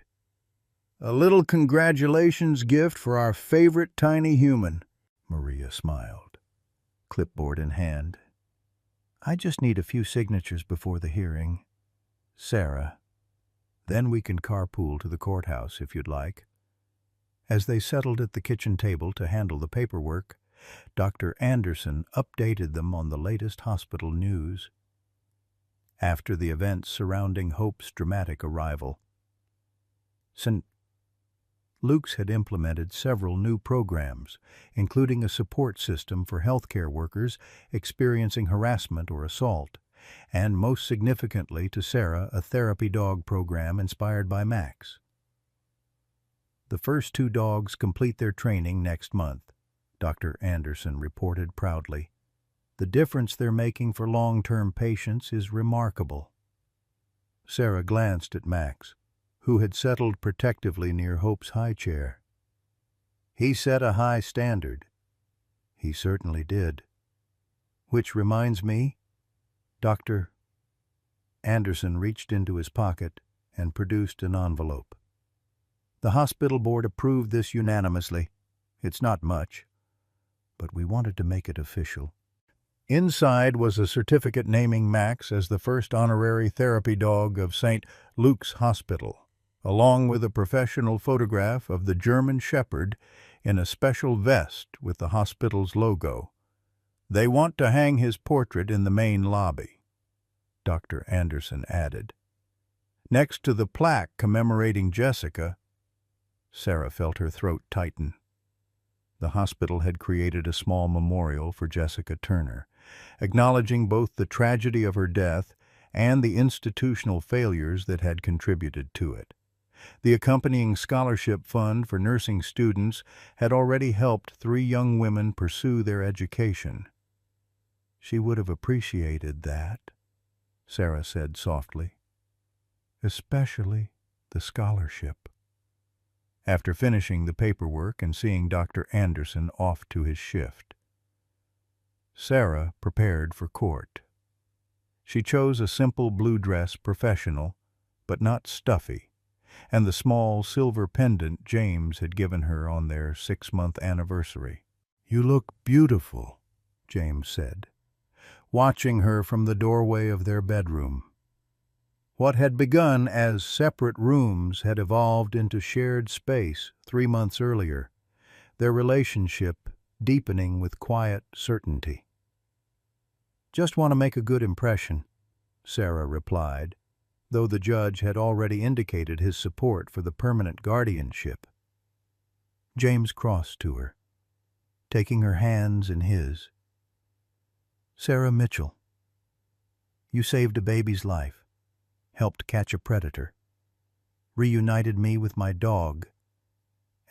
"A little congratulations gift for our favorite tiny human." Maria smiled, clipboard in hand. "I just need a few signatures before the hearing, Sarah. Then we can carpool to the courthouse if you'd like." As they settled at the kitchen table to handle the paperwork, Dr. Anderson updated them on the latest hospital news. After the events surrounding Hope's dramatic arrival, St. Luke's had implemented several new programs, including a support system for healthcare workers experiencing harassment or assault, and most significantly to Sarah, a therapy dog program inspired by Max. "The first 2 dogs complete their training next month," Dr. Anderson reported proudly. "The difference they're making for long-term patients is remarkable." Sarah glanced at Max, who had settled protectively near Hope's high chair. "He set a high standard." "He certainly did. Which reminds me," Dr. Anderson reached into his pocket and produced an envelope. "The hospital board approved this unanimously. It's not much, but we wanted to make it official." Inside was a certificate naming Max as the first honorary therapy dog of St. Luke's Hospital, along with a professional photograph of the German Shepherd in a special vest with the hospital's logo. "They want to hang his portrait in the main lobby," Dr. Anderson added. "Next to the plaque commemorating Jessica." Sarah felt her throat tighten. The hospital had created a small memorial for Jessica Turner, acknowledging both the tragedy of her death and the institutional failures that had contributed to it. The accompanying scholarship fund for nursing students had already helped 3 young women pursue their education. "She would have appreciated that," Sarah said softly. "Especially the scholarship." After finishing the paperwork and seeing Dr. Anderson off to his shift, Sarah prepared for court. She chose a simple blue dress, professional, but not stuffy, and the small silver pendant James had given her on their 6-month anniversary. "You look beautiful," James said, watching her from the doorway of their bedroom. What had begun as separate rooms had evolved into shared space 3 months earlier, their relationship deepening with quiet certainty. "Just want to make a good impression," Sarah replied, though the judge had already indicated his support for the permanent guardianship. James crossed to her, taking her hands in his. "Sarah Mitchell, you saved a baby's life, helped catch a predator, reunited me with my dog,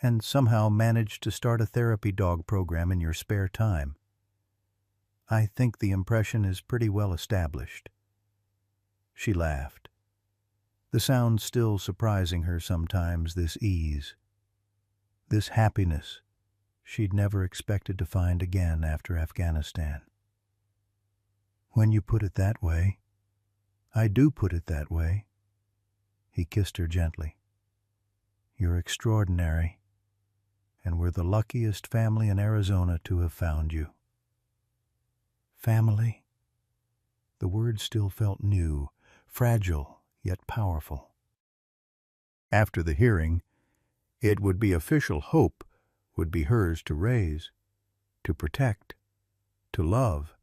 and somehow managed to start a therapy dog program in your spare time. I think the impression is pretty well established." She laughed, the sound still surprising her sometimes, this ease. this happiness she'd never expected to find again after Afghanistan. When you put it that way, I do put it that way. He kissed her gently. You're extraordinary, and we're the luckiest family in Arizona to have found you. Family? The word still felt new, fragile, yet powerful. After the hearing, it would be official. Hope would be hers to raise, to protect, to love.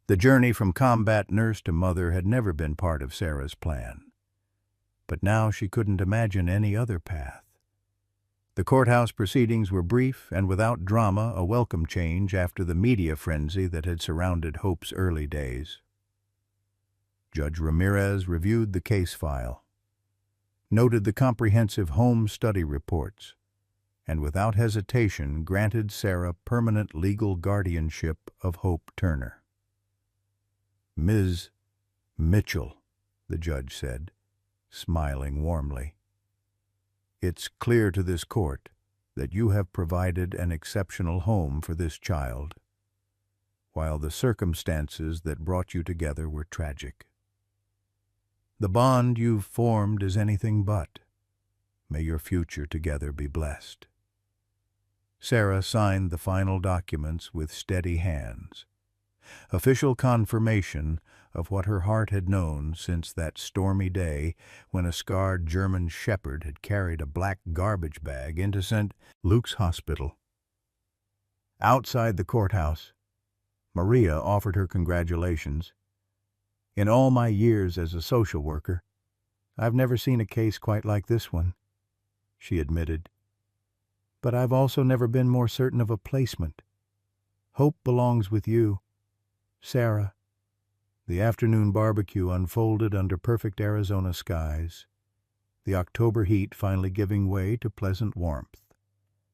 The journey from combat nurse to mother had never been part of Sarah's plan. But now she couldn't imagine any other path. The courthouse proceedings were brief and without drama, a welcome change after the media frenzy that had surrounded Hope's early days. Judge Ramirez reviewed the case file, noted the comprehensive home study reports, and without hesitation granted Sarah permanent legal guardianship of Hope Turner. Ms. Mitchell, the judge said, smiling warmly, it's clear to this court that you have provided an exceptional home for this child, while the circumstances that brought you together were tragic. The bond you've formed is anything but. May your future together be blessed. Sarah signed the final documents with steady hands, official confirmation of what her heart had known since that stormy day when a scarred German shepherd had carried a black garbage bag into St. Luke's Hospital. Outside the courthouse, Maria offered her congratulations. In all my years as a social worker, I've never seen a case quite like this one, she admitted. But I've also never been more certain of a placement. Hope belongs with you, Sarah. The afternoon barbecue unfolded under perfect Arizona skies, the October heat finally giving way to pleasant warmth.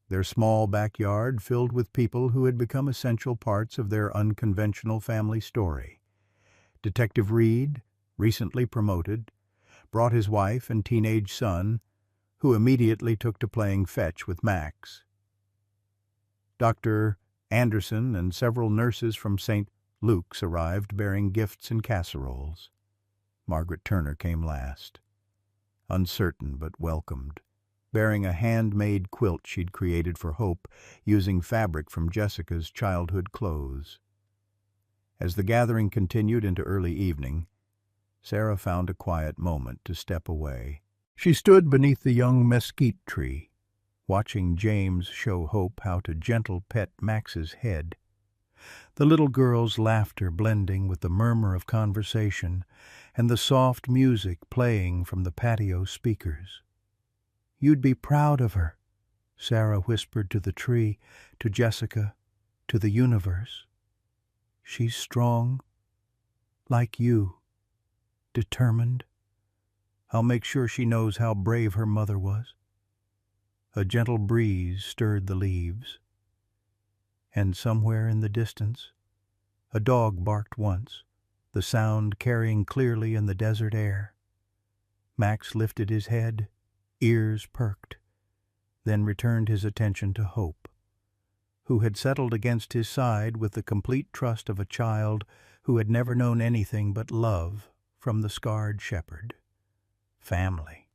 Their small backyard filled with people who had become essential parts of their unconventional family story. Detective Reed, recently promoted, brought his wife and teenage son, who immediately took to playing fetch with Max. Dr. Anderson and several nurses from St. Luke's arrived bearing gifts and casseroles. Margaret Turner came last, uncertain but welcomed, bearing a handmade quilt she'd created for Hope using fabric from Jessica's childhood clothes. As the gathering continued into early evening, Sarah found a quiet moment to step away. She stood beneath the young mesquite tree, watching James show Hope how to gentle pet Max's head, the little girl's laughter blending with the murmur of conversation and the soft music playing from the patio speakers. You'd be proud of her, Sarah whispered to the tree, to Jessica, to the universe. She's strong, like you, determined. I'll make sure she knows how brave her mother was. A gentle breeze stirred the leaves, and somewhere in the distance, a dog barked once, the sound carrying clearly in the desert air. Max lifted his head, ears perked, then returned his attention to Hope, who had settled against his side with the complete trust of a child who had never known anything but love from the scarred shepherd. Family.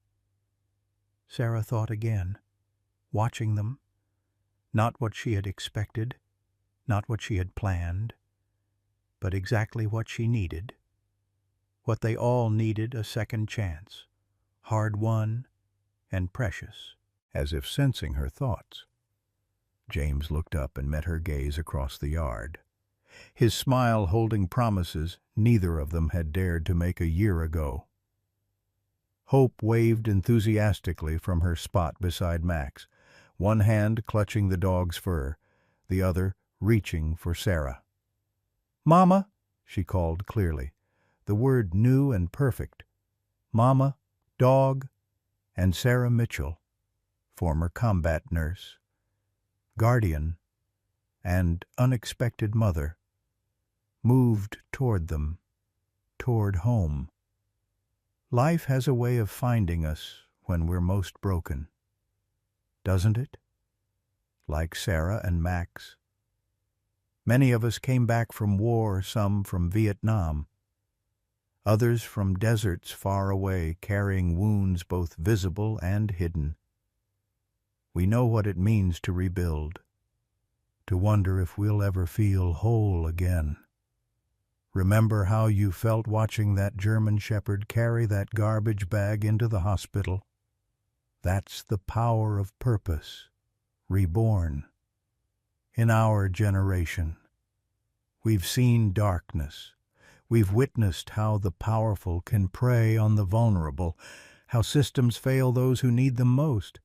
Sarah thought again, watching them, not what she had expected, not what she had planned, but exactly what she needed. What they all needed, a second chance, hard-won and precious. As if sensing her thoughts, James looked up and met her gaze across the yard, his smile holding promises neither of them had dared to make a year ago. Hope waved enthusiastically from her spot beside Max, one hand clutching the dog's fur, the other reaching for Sarah. "Mama," she called clearly, the word new and perfect. Mama, dog, and Sarah Mitchell, former combat nurse, guardian, and unexpected mother, moved toward them, toward home. Life has a way of finding us when we're most broken, doesn't it? like Sarah and Max. Many of us came back from war, some from Vietnam, others from deserts far away, carrying wounds both visible and hidden. We know what it means to rebuild, to wonder if we'll ever feel whole again. Remember how you felt watching that German Shepherd carry that garbage bag into the hospital? That's the power of purpose, reborn. In our generation, we've seen darkness. We've witnessed how the powerful can prey on the vulnerable, how systems fail those who need them most.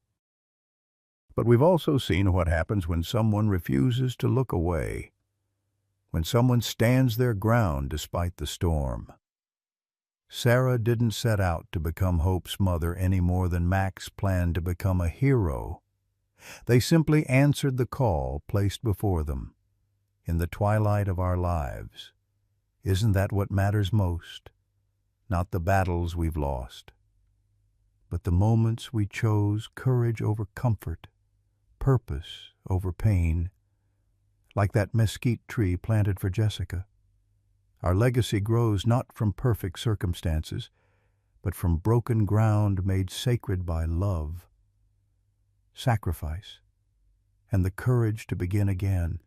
But we've also seen what happens when someone refuses to look away, when someone stands their ground despite the storm. Sarah didn't set out to become Hope's mother any more than Max planned to become a hero. They simply answered the call placed before them. In the twilight of our lives, isn't that what matters most? Not the battles we've lost, but the moments we chose courage over comfort, purpose over pain, like that mesquite tree planted for Jessica. Our legacy grows not from perfect circumstances, but from broken ground made sacred by love, sacrifice, and the courage to begin again.